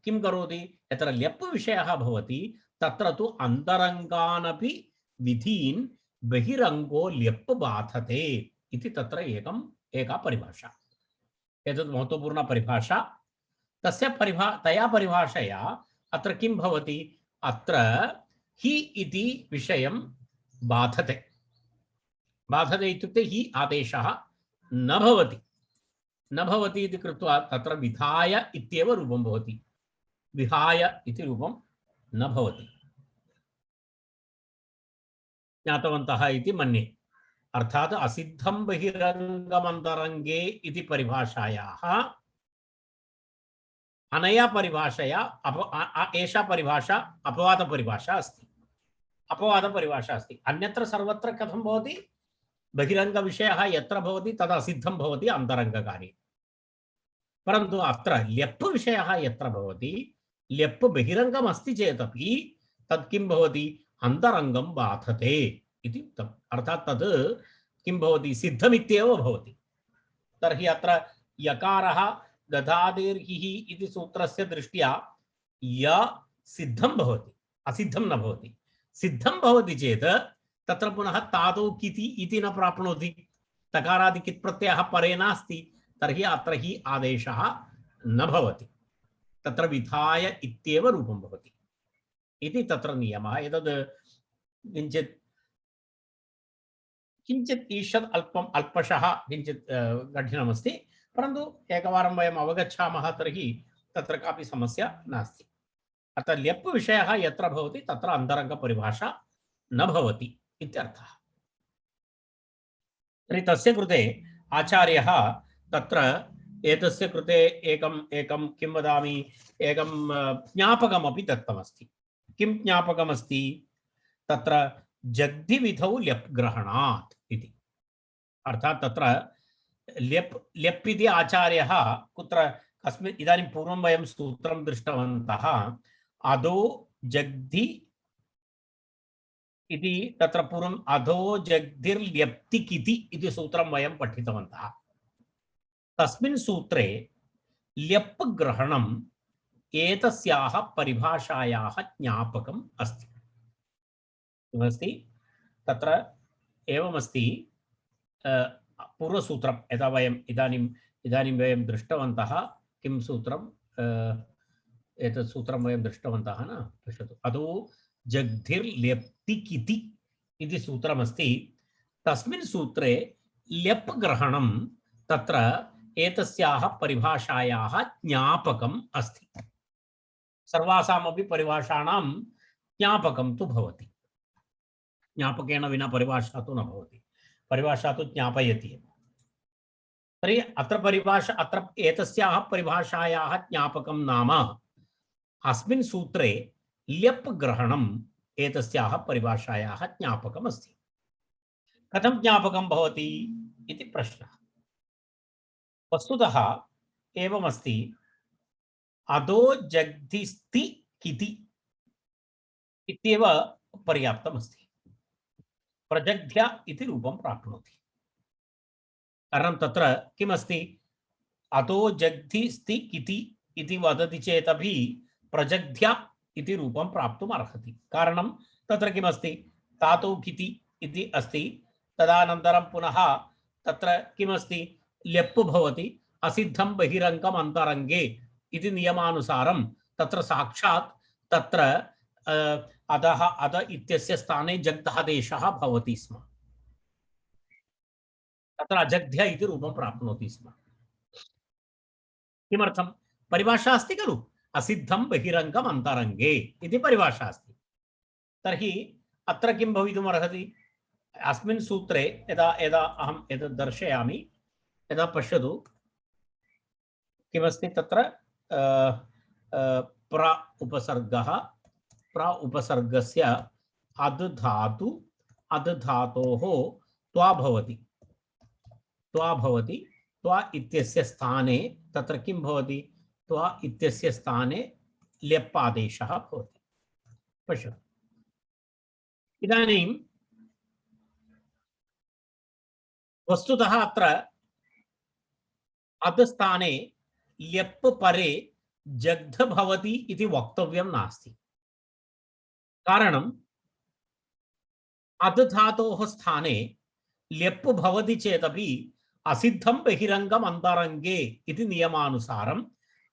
किं करोति? यत्र ल्यप् विषयः भवति तत्र तु अन्तरङ्गानपि विधीन् बहिरंगो ल्यप् बाधते इति तत्र एका परिभाषा। एतत् महत्वपूर्णा परिभाषा। तया परिभाषया अत्र किं भवति? अत्र हि इति विषयं बाधते। बाधते इत्युक्ते हि आदेशः न भवति इति कृत्वा तत्र विधाय इत्येव रूपं भवति, विहाय इति रूपं न भवति। ज्ञातवन्तः इति मन्ये। अर्थात् असिद्धं बहिरङ्गमन्तरङ्गे इति परिभाषायाः अनया परिभाषया एषा परिभाषा अपवादपरिभाषा अस्ति। अपवादपरिभाषा अस्ति। अन्यत्र सर्वत्र कथं भवति? बहिरङ्गविषयः यत्र भवति तद् असिद्धं भवति अन्तरङ्गकार्ये। परन्तु अत्र ल्यप् विषयः यत्र भवति, ल्यप् बहिरङ्गम् अस्ति चेदपि तत् किं भवति? अन्तरङ्गं बाधते इति उक्तम्। अर्थात् तद् किं भवति? सिद्धमित्येव भवति। तर्हि अत्र यकारः दधादिर्हिः इति सूत्रस्य दृष्ट्या य सिद्धं भवति, असिद्धं न भवति। सिद्धं भवति चेत् तत्र पुनः तादौ किति इति न प्राप्नोति। तकारादि कित् प्रत्ययः परे नास्ति, तर्हि अत्र हि आदेशः न भवति, तत्र विधाय इत्येव रूपं भवति इति तत्र नियमः। एतद् किञ्चित् ईषद् अल्पशः किञ्चित् कठिनमस्ति, परन्तु एकवारं वयम् अवगच्छामः तर्हि तत्र कापि समस्या नास्ति। अतः ल्यप् विषयः यत्र भवति तत्र अन्तरङ्गपरिभाषा न भवति इत्यर्थः। तर्हि तस्य कृते आचार्यः तत्र एतस्य कृते एकं किं वदामि, एकं ज्ञापकमपि दत्तमस्ति। किं ज्ञापकमस्ति? तत्र जग्धिविधौ ल्यप् ग्रहणात् इति। अर्थात् तत्र ल्यप् इति आचार्यः कुत्र कस्मिन् इदानीं पूर्वं वयं सूत्रं दृष्टवन्तः। अधो जग्धि इति तत्र पूर्वम् अधो जग्धिर्ल्यप्तिकिति इति सूत्रं वयं पठितवन्तः। तस्मिन् सूत्रे ल्यप् ग्रहणम् एतस्याः परिभाषायाः ज्ञापकम् अस्ति। किमस्ति? तत्र एवमस्ति, पूर्वसूत्रं यदा वयम् इदानीं वयं दृष्टवन्तः। किं सूत्रम्? एतत् सूत्रं वयं दृष्टवन्तः न? पश्यतु, अधो जग्धिर्ल्यप्तिकिति इति सूत्रमस्ति। तस्मिन् सूत्रे ल्यप् ग्रहणं तत्र एतस्याः परिभाषायाः ज्ञापकम् अस्ति। सर्वासामपि परिभाषाणां ज्ञापकं तु भवति। ज्ञापकेन विना परिभाषा तु न भवति, परिभाषा तु ज्ञापयति। तर्हि अत्र एतस्याः परिभाषायाः ज्ञापकं नाम अस्मिन् सूत्रे ल्यप् ग्रहणम् एतस्याः परिभाषायाः ज्ञापकम् अस्ति। कथं ज्ञापकं भवति इति प्रश्नः। वस्तुतः एवमस्ति, अधो जग्धिस्ति किति इत्येव पर्याप्तमस्ति। प्रजग्ध्य इति रूपं प्राप्नोति। कारणं तत्र किमस्ति? अधो जग्धिस्ति किति इति वदति चेदपि प्रजग्ध्य इति रूपं प्राप्तुम् अर्हति। कारणं तत्र किमस्ति? तातौ किति इति अस्ति। तदनन्तरं पुनः तत्र किमस्ति? ल्यप् भवति। असिद्धं बहिरङ्गम् अन्तरङ्गे इति नियमानुसारं तत्र साक्षात् तत्र अधः अध इत्यस्य स्थाने जग्धादेशः भवति स्म। तत्र अजग्ध्य इति रूपं प्राप्नोति स्म। किमर्थं? परिभाषा अस्ति खलु, असिद्धं बहिरङ्गम् अन्तरङ्गे इति परिभाषा अस्ति। तर्हि अत्र किं भवितुम् अर्हति? अस्मिन् सूत्रे यदा अहम् एतत् दर्शयामि, यदा पश्यतु किमस्ति तत्र प्र उपसर्गः, प्र उपसर्गस्य अद् धातु, अद् धातोः त्वा भवति। त्वा भवति। त्वा इत्यस्य स्थाने तत्र किं भवति? त्वा इत्यस्य स्थाने ल्यप् आदेशः भवति। पश्यतु, इदानीं वस्तुतः अत्र अद् स्थाने ल्यप् परे जग्ध भवति इति वक्तव्यं नास्ति। कारणं अध धातोः स्थाने ल्यप् भवति चेदपि असिद्धं बहिरंगम अंतरंगे इति नियमानुसारम्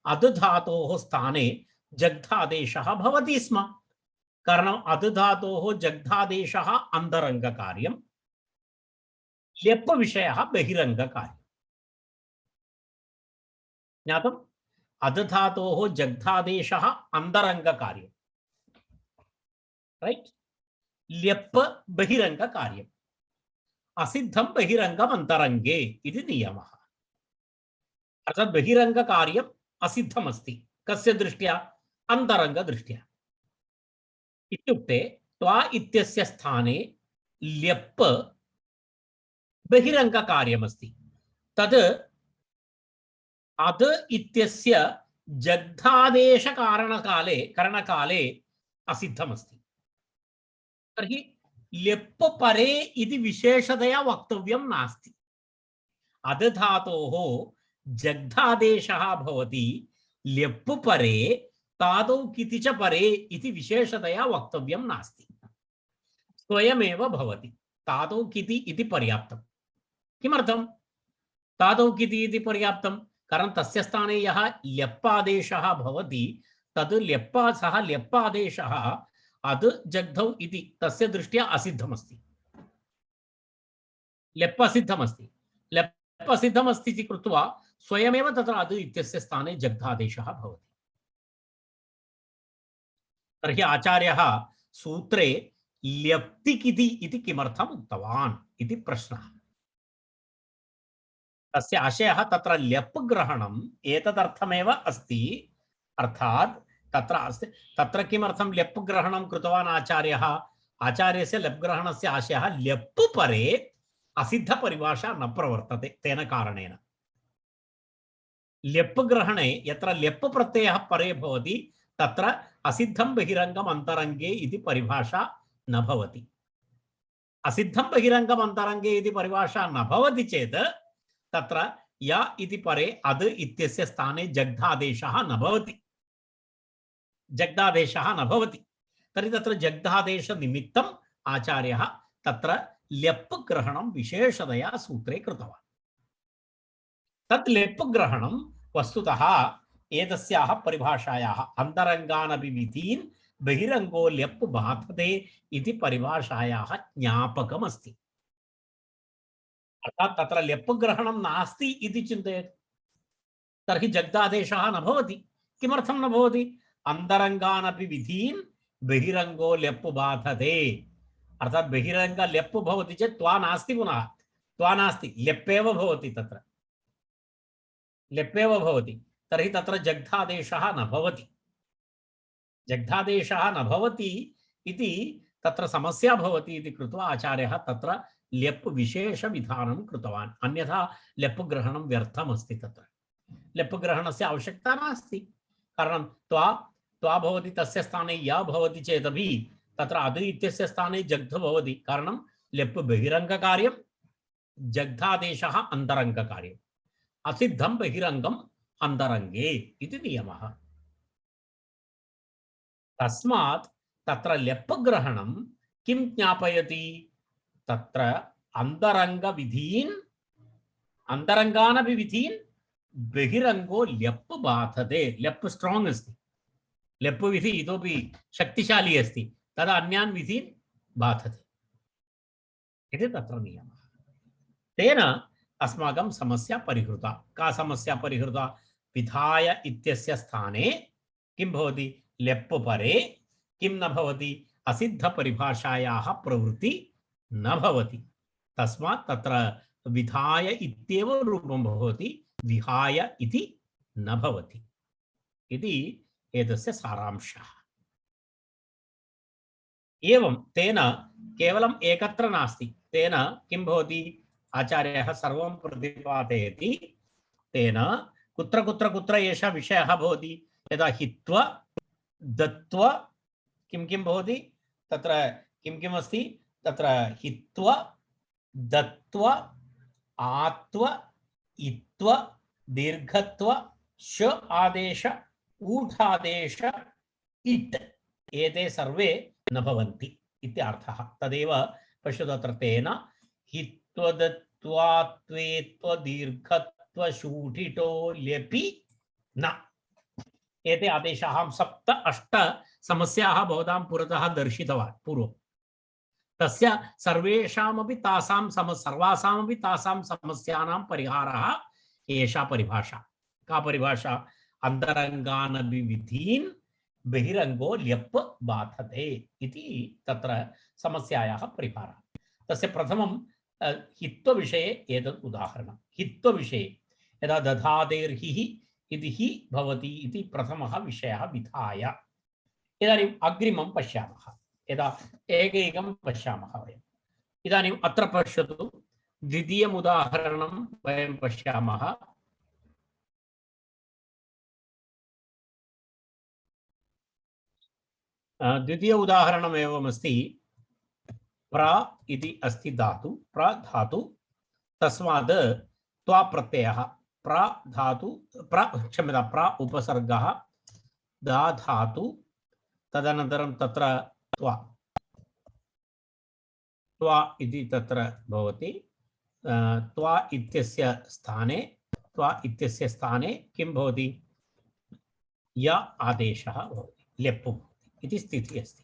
अध धातोः स्थाने जग्धादेशः भवति स्म। कारणम् अध धातोः जग्धादेशः अंतरंगकार्यं, ल्यप् विषयः बहिरंगकार्यं। ज्ञातम्? अध धातोः जग्धादेशः अंतरंगकार्यं, राइट? ल्यप् बहिरंगकार्यम्, असिद्धं बहिरंगम अंतरंगे इति नियमः। अर्थात बहिरंग कार्यम असिद्धम अस्ति, कस्य दृष्ट्या? अंतरंग दृष्ट्या। इत्युक्ते त्वा इत्यस्य स्थाने ल्यप् बहिरंग कार्यमस्ति, तद् अद् इत्यस्य जग्धादेश कारणकाले करणकाले असिद्धमस्ति। तर्हि ल्यप् परे इति विशेषतया वक्तव्यं नास्ति। अद् धातोः जग्धादेशः भवति, ल्यप् परे तादौ किति च परे इति विशेषतया वक्तव्यं नास्ति, स्वयमेव भवति। तादौ किति इति पर्याप्तं। किमर्थं तादौ किति इति पर्याप्तं? कारण तस्य स्थाने यः ल्यप्पादेशः भवति तद् सः ल्यप्पादेशः अद् जग्धौ इति तस्य दृष्ट्या असिद्धमस्ति, ल्यप् असिद्धमस्ति। ल्यप् असिद्धमस्ति इति कृत्वा स्वयमेव तत्र अद् इत्यस्य स्थाने जग्धादेशः भवति। तर्हि आचार्यः सूत्रे ल्यप्तिकिति इति किमर्थम् उक्तवान् इति प्रश्नः। तस्य आशयः तत्र ल्यप् ग्रहणम् एतदर्थमेव अस्ति, अर्थात् तत्र किमर्थं ल्यप् ग्रहणं कृतवान् आचार्यः? आचार्यस्य ल्यप् ग्रहणस्य आशयः ल्यप् परे असिद्ध परिभाषा न प्रवर्तते, तेन कारणेन ल्यप् ग्रहणे यत्र ल्यप् प्रत्ययः परे भवति तत्र असिद्धं बहिरंगम अंतरंगे इति परिभाषा न भवति। असिद्धं बहिरंगम अंतरंगे इति परिभाषा न भवति चेत् तत्र या इति परे अद् इत्यस्य स्थाने जग्धादेशः न भवति, जग्धादेशः न भवति। तर्हि तत्र जग्धादेश निमित्तम् आचार्यः तत्र ल्यप् ग्रहणं विशेषतया सूत्रे कृतवान्। तत् ल्यप् ग्रहणं वस्तुतः एतस्याः परिभाषायाः अन्तरङ्गानपि विधीन् बहिरङ्गो ल्यप् बाधते इति परिभाषायाः ज्ञापकमस्ति। अर्थात् तत्र ल्यप् ग्रहणं नास्ति इति चिन्तयतु, तर्हि जग्धादेशः न भवति। किमर्थं न भवति? अन्तरङ्गानपि विधीन् बहिरङ्गो ल्यप् बाधते। अर्थात् बहिरङ्ग ल्यप् भवति चेत् त्वा नास्ति, पुनः त्वा नास्ति, ल्यप्पेव भवति, तत्र ल्यप्पेव भवति। तर्हि तत्र जग्धादेशः न भवति। जग्धादेशः न भवति इति तत्र समस्या भवति इति कृत्वा आचार्यः तत्र ल्यप् विशेष विधानं कृतवान्। अन्यथा ल्यप् ग्रहणं व्यर्थमस्ति। तत्र ल्यप् ग्रहणस्य आवश्यकता नास्ति, कारणं त्वा भवति, तस्य स्थाने या भवति चेदपि तत्र अद् इत्यस्य स्थाने जग्ध भवति। कारणं ल्यप् बहिरङ्गकार्यं, जग्धादेशः अन्तरङ्गकार्यम्, असिद्धं बहिरङ्गम् अन्तरङ्गे इति नियमः। तस्मात् तत्र ल्यप् ग्रहणं किं ज्ञापयति? तत्र अन्तरङ्गविधीन्, अन्तरङ्गानपि विधीन् बहिरङ्गो ल्यप् बाधते। ल्यप् स्ट्रांग अस्ति, ल्यप् विधि इतोपि शक्तिशाली अस्ति, तदा अन्यान् विधीन् बाधते इति तत्र नियमः। तेन अस्माकं समस्या परिहृता। का समस्या परिहृता? विधाय इत्यस्य स्थाने किं भवति? ल्यप् परे किं न भवति? असिद्ध परिभाषायाः प्रवृत्ति न भवति। तस्मात् तत्र विधाय इत्येव रूपं भवति, विहाय इति न भवति इति एतस्य सारांशः। एवं तेन केवलम् एकत्र नास्ति, तेन किं भवति? आचार्यः सर्वं प्रतिपादयति। तेन कुत्र कुत्र कुत्र एषः विषयः भवति? यदा हित्वा दत्वा किं किं भवति? तत्र किं किम् अस्ति? तत्र हित्वा दत्वा आत्वा इत्वा दीर्घत्वा श आदेश ऊठादेश इत् एते सर्वे न भवन्ति इत्यर्थः। तदेव पश्यतु अत्र तेन हित्वदत्वात्वेत्वदीर्घत्वशूठितो ल्यपि न। एते आदेशाः 7-8 समस्याः भवतां पुरतः दर्शितवान् पूर्वं। तस्य सर्वासामपि तासां समस्यानां परिहारः एषा परिभाषा। का परिभाषा? अन्तरङ्गानपि विधीन् बहिरङ्गो ल्यप् बाधते इति तत्र समस्यायाः परिहारः। तस्य प्रथमं हित्वविषये एतत् उदाहरणं। हित्वविषये यदा दधातेर्हिः इति हि भवति इति प्रथमः विषयः विधाय इदानीम् अग्रिमं पश्यामः। यदा एकैकं पश्यामः वयम्। इदानीम् अत्र पश्यतु, द्वितीयम् उदाहरणं वयं पश्यामः। द्वितीय उदाहरणम् एवमस्ति। प्र इति अस्ति धातु, प्र धातु, तस्मात् त्वा प्रत्ययः, प्र धातु, क्षम्यतां, प्र उपसर्गः, दा धातु, तदनन्तरं तत्र त्वा त्वा इति तत्र भवति। त्वा इत्यस्य स्थाने किं भवति? य आदेशः भवति, ल्यप् इति स्थितिः अस्ति।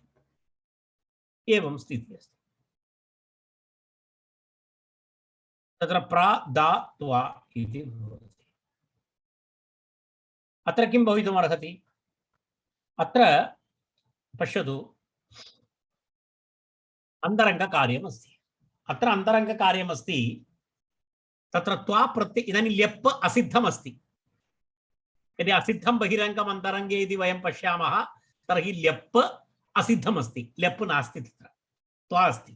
एवं स्थितिः अस्ति। तत्र प्र दा त्वा इति भवति। अत्र किं भवितुमर्हति? अत्र पश्यतु, अन्तरङ्गकार्यमस्ति। अत्र अन्तरङ्गकार्यमस्ति। तत्र त्वा प्रत्यय, इदानीं ल्यप् असिद्धमस्ति। यदि असिद्धं बहिरङ्गम् अन्तरङ्गे इति वयं पश्यामः तर्हि ल्यप् असिद्धमस्ति, ल्यप् नास्ति, तत्र त्वा अस्ति।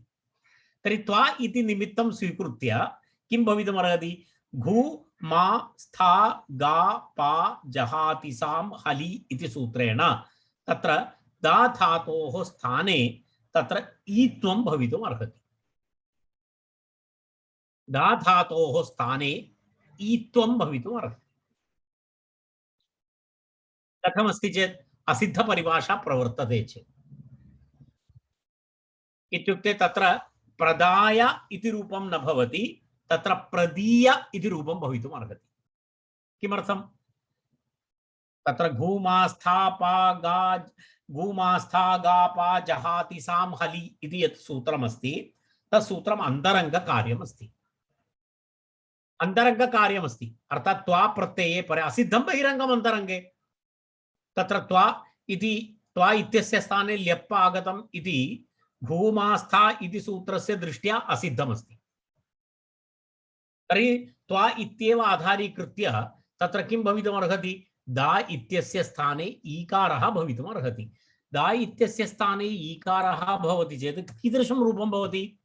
तर्हि त्वा इति निमित्तं स्वीकृत्य किं भवितुमर्हति? घु मा स्था गा पा जहाति साम हलि इति सूत्रेण तत्र दा धातोः स्थाने तत्र ईत्वं भवितुम् अर्हति। दा धातोः स्थाने ईत्वं भवितुम् अर्हति। कथमस्ति चेत् असिद्धपरिभाषा प्रवर्तते चेत् इत्युक्ते तत्र प्रदाय इति रूपं न भवति, तत्र प्रदीय इति रूपं भवितुम् अर्हति। किमर्थं? तत्र घूमास्था गा पा जहाति साम हलि इति यत् सूत्रमस्ति तत् सूत्रम् अन्तरङ्गकार्यमस्ति। अन्तरङ्गकार्यमस्ति अर्थात् त्वा प्रत्यये परे असिद्धं बहिरङ्गम् अन्तरङ्गे। तत्र त्वा इत्यस्य स्थाने ल्यप् आगतम् इति घूमास्था इति सूत्रस्य दृष्ट्या असिद्धमस्ति। तर्हि त्वा इत्येव आधारीकृत्य तत्र किं भवितुमर्हति? दा इत्यस्य स्थाने ईकारः भवितुमर्हति। दा इत्यस्य स्थाने ईकारः भवति चेत् कीदृशं रूपं भवति?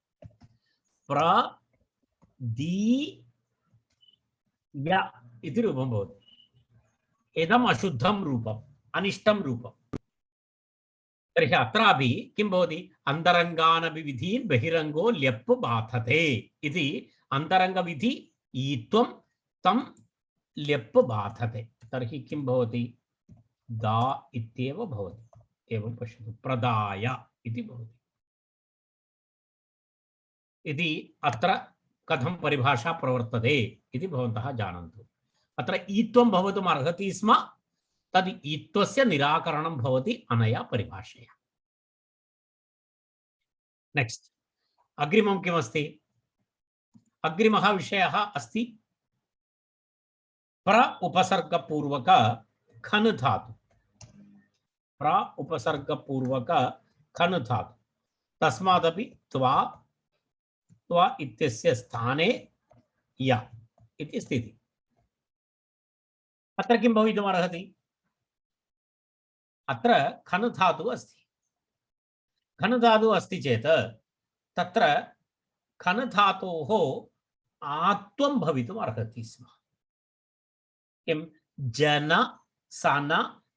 प्रदीय इति रूपं भवति। इदम् अशुद्धं रूपम्, अनिष्टं रूपम्। तर्हि अत्रापि किं भवति? अन्तरङ्गानपि विधीन् बहिरङ्गो ल्यप् बाधते इति अन्तरङ्गविधि ईत्वं तं ल्यप् बाधते। तर्हि किं भवति? दा इत्येव भवति। एवं पश्यतु, प्रदाय इति भवति। इति अत्र कथं परिभाषा प्रवर्तते इति भवन्तः जानन्तु। अत्र ईत्वं भवितुम् अर्हति स्म, तद् ईत्वस्य निराकरणं भवति अनया परिभाषया। नेक्स्ट, अग्रिमं किमस्ति? अग्रिमः विषयः अस्ति प्र उपसर्गपूर्वक खन् धातु। प्र उपसर्गपूर्वक खन् धातु, तस्मादपि त्वा इत्यस्य स्थाने य इति स्थितिः। अत्र किं भवितुमर्हति? अत्र खन् धातुः अस्ति। खन् धातुः अस्ति चेत् तत्र खन् धातोः आत्वं भवितुम् अर्हति स्म। किं? जन सन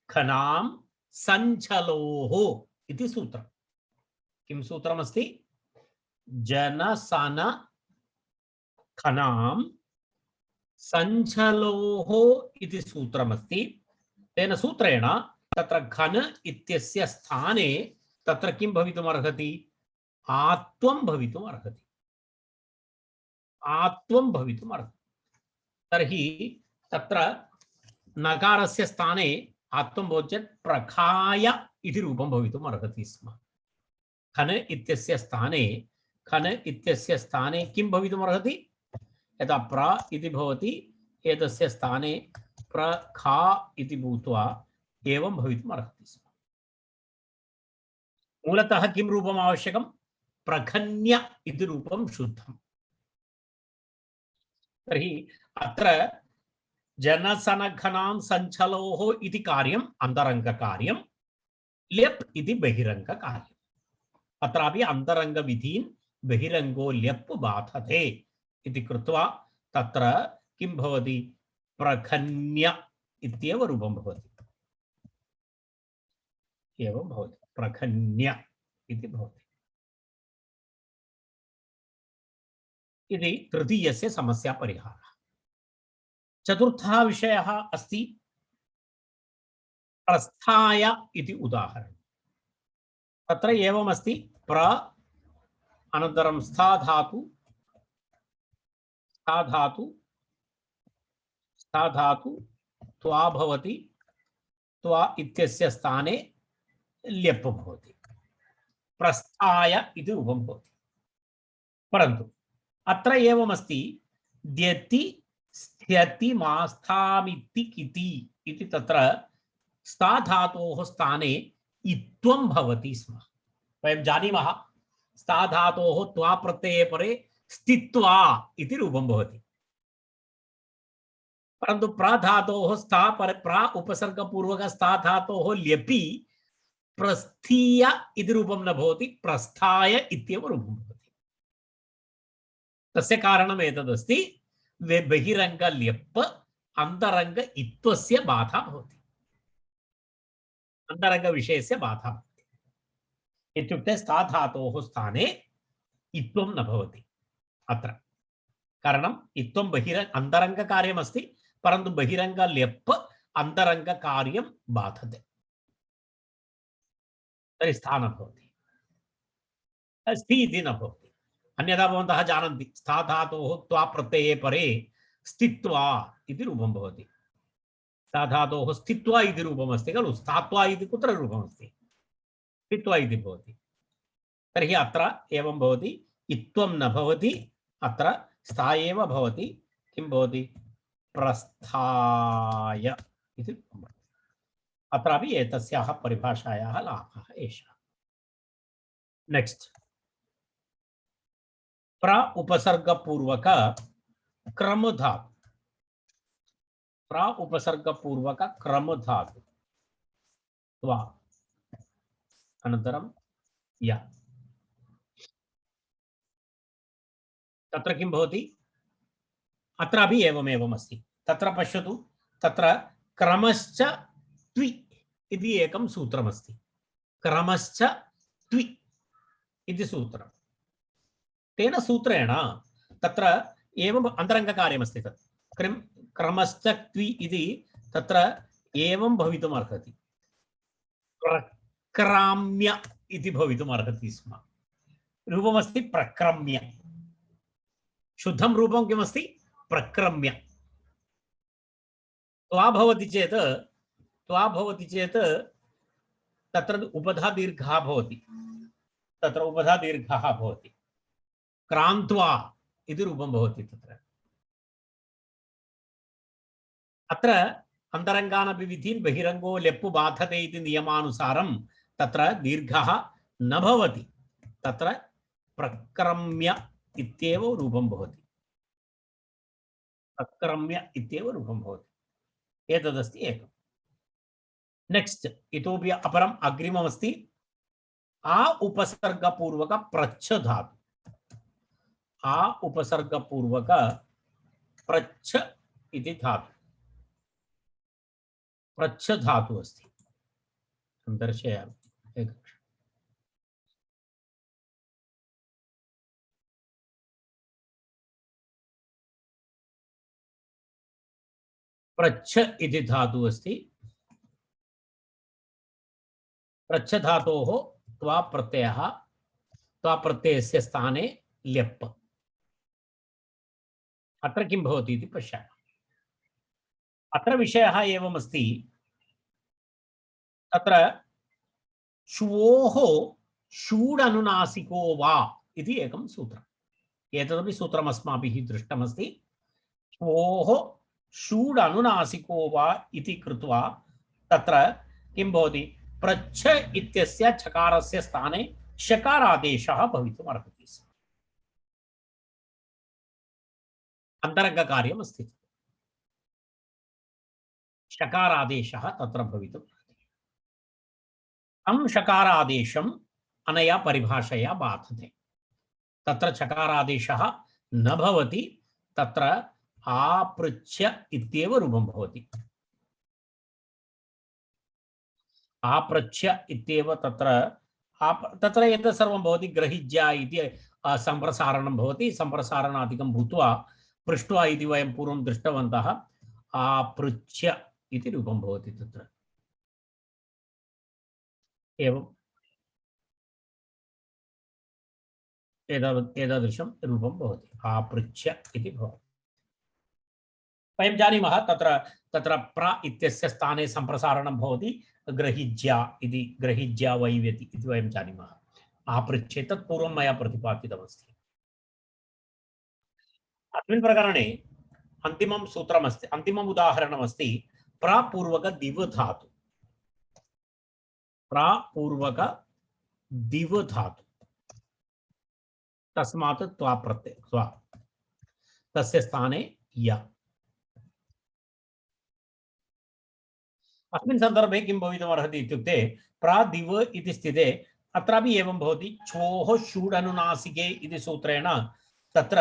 खनां संचलोः इति सूत्रम्। किं सूत्रमस्ति? जन सन खनां संचलोः इति सूत्रमस्ति। तेन सूत्रेण तत्र घन इत्यस्य स्थाने तत्र किं भवितुमर्हति? आत्वं भवितुम् अर्हति, आत्वं भवितुम् अर्हति। तर्हि तत्र नकारस्य स्थाने आत्वं भवति चेत् प्रखाय इति रूपं भवितुम् अर्हति स्म। खन इत्यस्य स्थाने किं भवितुम् अर्हति? यदा प्र इति भवति एतस्य स्थाने प्रखा इति भूत्वा एवं भवितुम् अर्हति स्म। मूलतः किं रूपम् आवश्यकं? प्रखन्य इति रूपं शुद्धम्। तर्हि अत्र जनसनघनां सञ्चलोः इति कार्यम् अन्तरङ्गकार्यं, ल्यप् इति बहिरङ्गकार्यम्। अत्रापि अन्तरङ्गविधीन् बहिरङ्गो ल्यप् बाधते इति कृत्वा तत्र किं भवति? प्रखन्य इत्येव रूपं भवति। एवं भवति, प्रखन्य इति भवति। इति तृतीयस्य समस्या परिहारः। चतुर्थः विषयः अस्ति प्रस्थाय इति उदाहरणं। तत्र एवमस्ति, प्र अनन्तरं स्था धातु, स्था धातु, स्था धातु, त्वा भवति, त्वा इत्यस्य स्थाने ल्यप् भवति, प्रस्थाय इति रूपं भवति। परन्तु अत्र एवमस्ति, द्यति स्थियति मास्थामिति किति इति तत्र स्था धातोः स्थाने इत्वं भवति स्म। वयं जानीमः स्था धातोः त्वा प्रत्यये परे स्थित्वा इति रूपं भवति। परन्तु प्र धातोः स्था पर प्रा उपसर्गपूर्वक स्था धातोः ल्यपि प्रस्थीय इति रूपं न भवति, प्रस्थाय इत्येव रूपं भवति। तस्य कारणम् एतदस्ति, बहिरङ्ग ल्यप् अन्तरङ्ग इत्वस्य बाधा भवति, अन्तरङ्ग विषयस्य बाधा भवति। इत्युक्ते स्था धातोः स्थाने इत्वं न भवति अत्र। कारणम् इत्वं अन्तरङ्गकार्यमस्ति, परन्तु बहिरङ्ग ल्यप् अन्तरङ्गकार्यं बाधते, तर्हि स्था न भवति, स्थि इति न भवति। अन्यथा भवन्तः जानन्ति, स्था धातोः त्वा प्रत्यये परे स्थित्वा इति रूपं भवति। स्था धातोः स्थित्वा इति रूपमस्ति खलु, स्थात्वा इति कुत्र रूपमस्ति? स्थित्वा इति भवति। तर्हि अत्र एवं भवति, इत्वं न भवति, अत्र स्था एव भवति। किं भवति? प्रस्थाय इति रूपं भवति। अत्रापि एतस्याः परिभाषायाः लाभः एषः। नेक्स्ट, प्र उपसर्गपूर्वक क्रम धातु, प्र उपसर्गपूर्वक क्रम धातु, त्वा अनन्तरं य, तत्र किं भवति? अत्रापि एवमेवम् अस्ति। तत्र पश्यतु, तत्र क्रमश्च त्वि इति एकं सूत्रमस्ति। क्रमश्च त्वि इति सूत्रम्। तेन सूत्रेण तत्र एवम् अन्तरङ्गकार्यमस्ति। तत् क्रमश्च त्वि इति तत्र एवं भवितुम् अर्हति, प्रक्राम्य इति भवितुम् अर्हति स्म। रूपमस्ति प्रक्रम्य, शुद्धं रूपं किमस्ति? प्रक्रम्य। त्वा भवति चेत् तत्र उपधा दीर्घः भवति, तत्र उपधा दीर्घः भवति, क्रान्त्वा इति रूपं भवति। तत्र अत्र अन्तरङ्गानपि विधीन् बहिरङ्गो ल्यप् बाधते इति नियमानुसारं तत्र दीर्घः न भवति, तत्र प्रक्रम्य इत्येव रूपं भवति, प्रक्रम्य इत्येव रूपं भवति। एतदस्ति एकम्। नेक्स्ट, इतोपि अपरम् अग्रिममस्ति, आ उपसर्गपूर्वक प्रच्छ धातु। आ उपसर्गपूर्वक प्रच्छ इति धातु, प्रच्छ धातु अस्ति। दर्शयामि एकं। प्रच्छ इति धातु अस्ति। प्रच्छ धातोः त्वा प्रत्ययः त्वा प्रत्ययस्य स्थाने ल्यप्। अत्र किं भवति इति पश्यामः। अत्र विषयः एवमस्ति, तत्र श्वोः षूडनुनासिको वा इति एकं सूत्रम्। एतदपि सूत्रम् अस्माभिः दृष्टमस्ति। श्वोः षूडनुनासिको वा इति कृत्वा तत्र किं भवति, प्रच्छ इत्यस्य चकारस्य स्थाने शकारादेशः भवितुम् अर्हति। अन्तरङ्गकार्यम् अस्ति, शकारादेशः तत्र भवितुम् अर्हति। तं शकारादेशम् अनया परिभाषया बाधते। तत्र चकारादेशः न भवति, तत्र आपृच्छ इत्येव रूपं भवति। आपृच्छ इत्येव तत्र एतत् सर्वं भवति। ग्रहिज्या इति सम्प्रसारणं भवति, सम्प्रसारणादिकं भूत्वा पृष्ट्वा इति वयं पूर्वं दृष्टवन्तः। आपृच्छ इति रूपं भवति तत्र। एवम् एतादृशं रूपं भवति, आपृच्छ इति भवति। वयं जानीमः तत्र प्र इत्यस्य स्थाने सम्प्रसारणं भवति ग्रहिज्या इति, ग्रहिज्या वैव्यति इति वयं जानीमः। आपृच्छे तत् पूर्वं मया प्रतिपादितमस्ति। अस्मिन् प्रकरणे अन्तिमं सूत्रमस्ति, अन्तिमम् उदाहरणमस्ति प्रापूर्वक दिव धातु। प्रापूर्वक दिव धातु, तस्मात् त्वा प्रत्यय, त्वा, तस्य स्थाने य। अस्मिन् सन्दर्भे किं भवितुमर्हति इत्युक्ते प्रादिव इति स्थिते अत्रापि एवं भवति। छ्वोः षूडनुनासिके इति सूत्रेण तत्र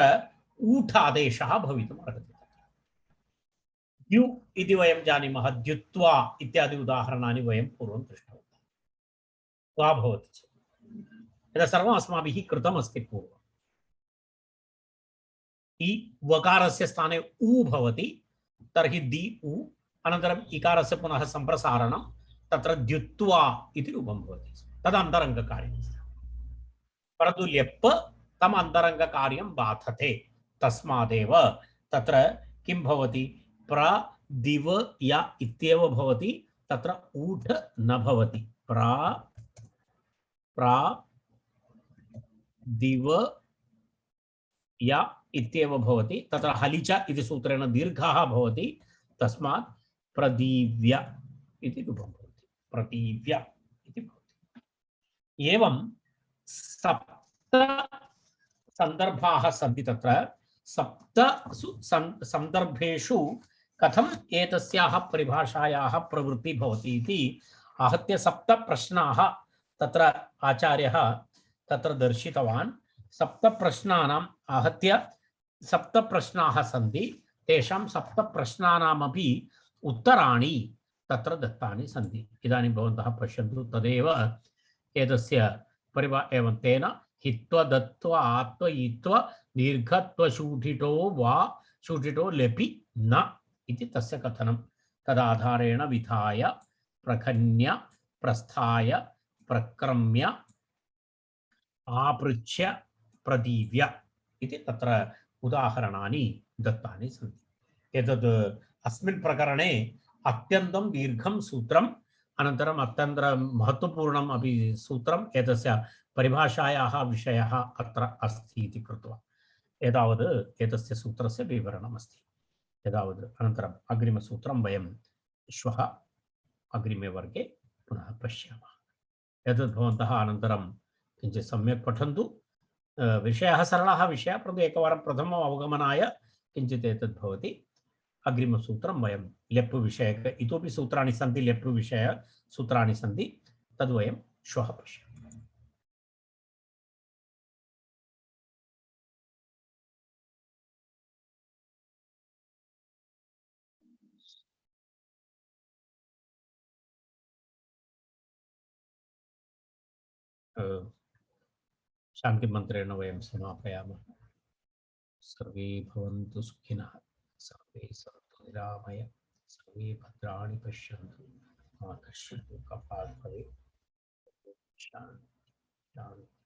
ऊठादेशः भवितुमर्हति। द्यु इति वयं जानीमः, द्युत्वा इत्यादि उदाहरणानि वयं पूर्वं दृष्टवन्तः। त्वा भवति चेत् एतत् सर्वम् अस्माभिः कृतमस्ति पूर्वम्। इ वकारस्य स्थाने उ भवति, तर्हि दि उ, अनन्तरम् इकारस्य पुनः सम्प्रसारणं, तत्र द्युत्वा इति रूपं भवति। तदन्तरङ्गकार्यमस्ति। परन्तु ल्यप् तम् अन्तरङ्गकार्यं बाधते, तस्मादेव तत्र किं भवति, प्र दिव य इत्येव भवति, तत्र ऊठ न भवति। प्र दिव य इत्येव भवति, तत्र हलिच इति सूत्रेण दीर्घः भवति, तस्मात् प्रदीव्य इति रूपं भवति। प्रदीव्य इति भवति। एवं सप्त सन्दर्भाः सन्ति। तत्र सप्तसु सन्दर्भेषु कथम् एतस्याः परिभाषायाः प्रवृत्तिः भवति इति आहत्य सप्त प्रश्नाः तत्र आचार्यः तत्र दर्शितवान्। सप्त प्रश्नानाम् आहत्य सप्त प्रश्नाः सन्ति, तेषां सप्त प्रश्नानामपि उत्तराणि तत्र दत्तानि सन्ति। इदानीं भवन्तः पश्यन्तु, तदेव एतस्य एवं तेन हित्वा दत्वा आत्व इत्व दीर्घत्वशूठितो वा शूठितो लेपि न इति तस्य कथनं। तदाधारेण विधाय प्रखन्य प्रस्थाय प्रक्रम्य आपृच्छ प्रदीव्य इति तत्र उदाहरणानि दत्तानि सन्ति। एतद् अस्मिन् प्रकरणे अत्यन्तं दीर्घं सूत्रम्, अनन्तरम् अत्यन्तं महत्त्वपूर्णम् अपि सूत्रम्, एतस्य परिभाषायाः विषयः अत्र अस्ति इति कृत्वा एतावद् एतस्य सूत्रस्य विवरणमस्ति। एतावद् अनन्तरम् अग्रिमसूत्रं वयं श्वः अग्रिमे वर्गे पुनः पश्यामः। एतद् भवन्तः अनन्तरं किञ्चित् सम्यक् पठन्तु। विषयः सरलः विषयः, परन्तु एकवारं प्रथमम् अवगमनाय किञ्चित् एतद् भवति। अग्रिमसूत्रं वयं लेप् विषयक इतोपि सूत्राणि सन्ति, लेप् विषय सूत्राणि सन्ति, तद् वयं श्वः पश्यामः। शान्तिमन्त्रेण वयं समापयामः। सर्वे भवन्तु सुखिनः, सर्वे सन्तु निरामय, सर्वे भद्राणि पश्यन्तु, मा कश्चित् दुःखभाग् भवेत्। शान्ति शान्ति।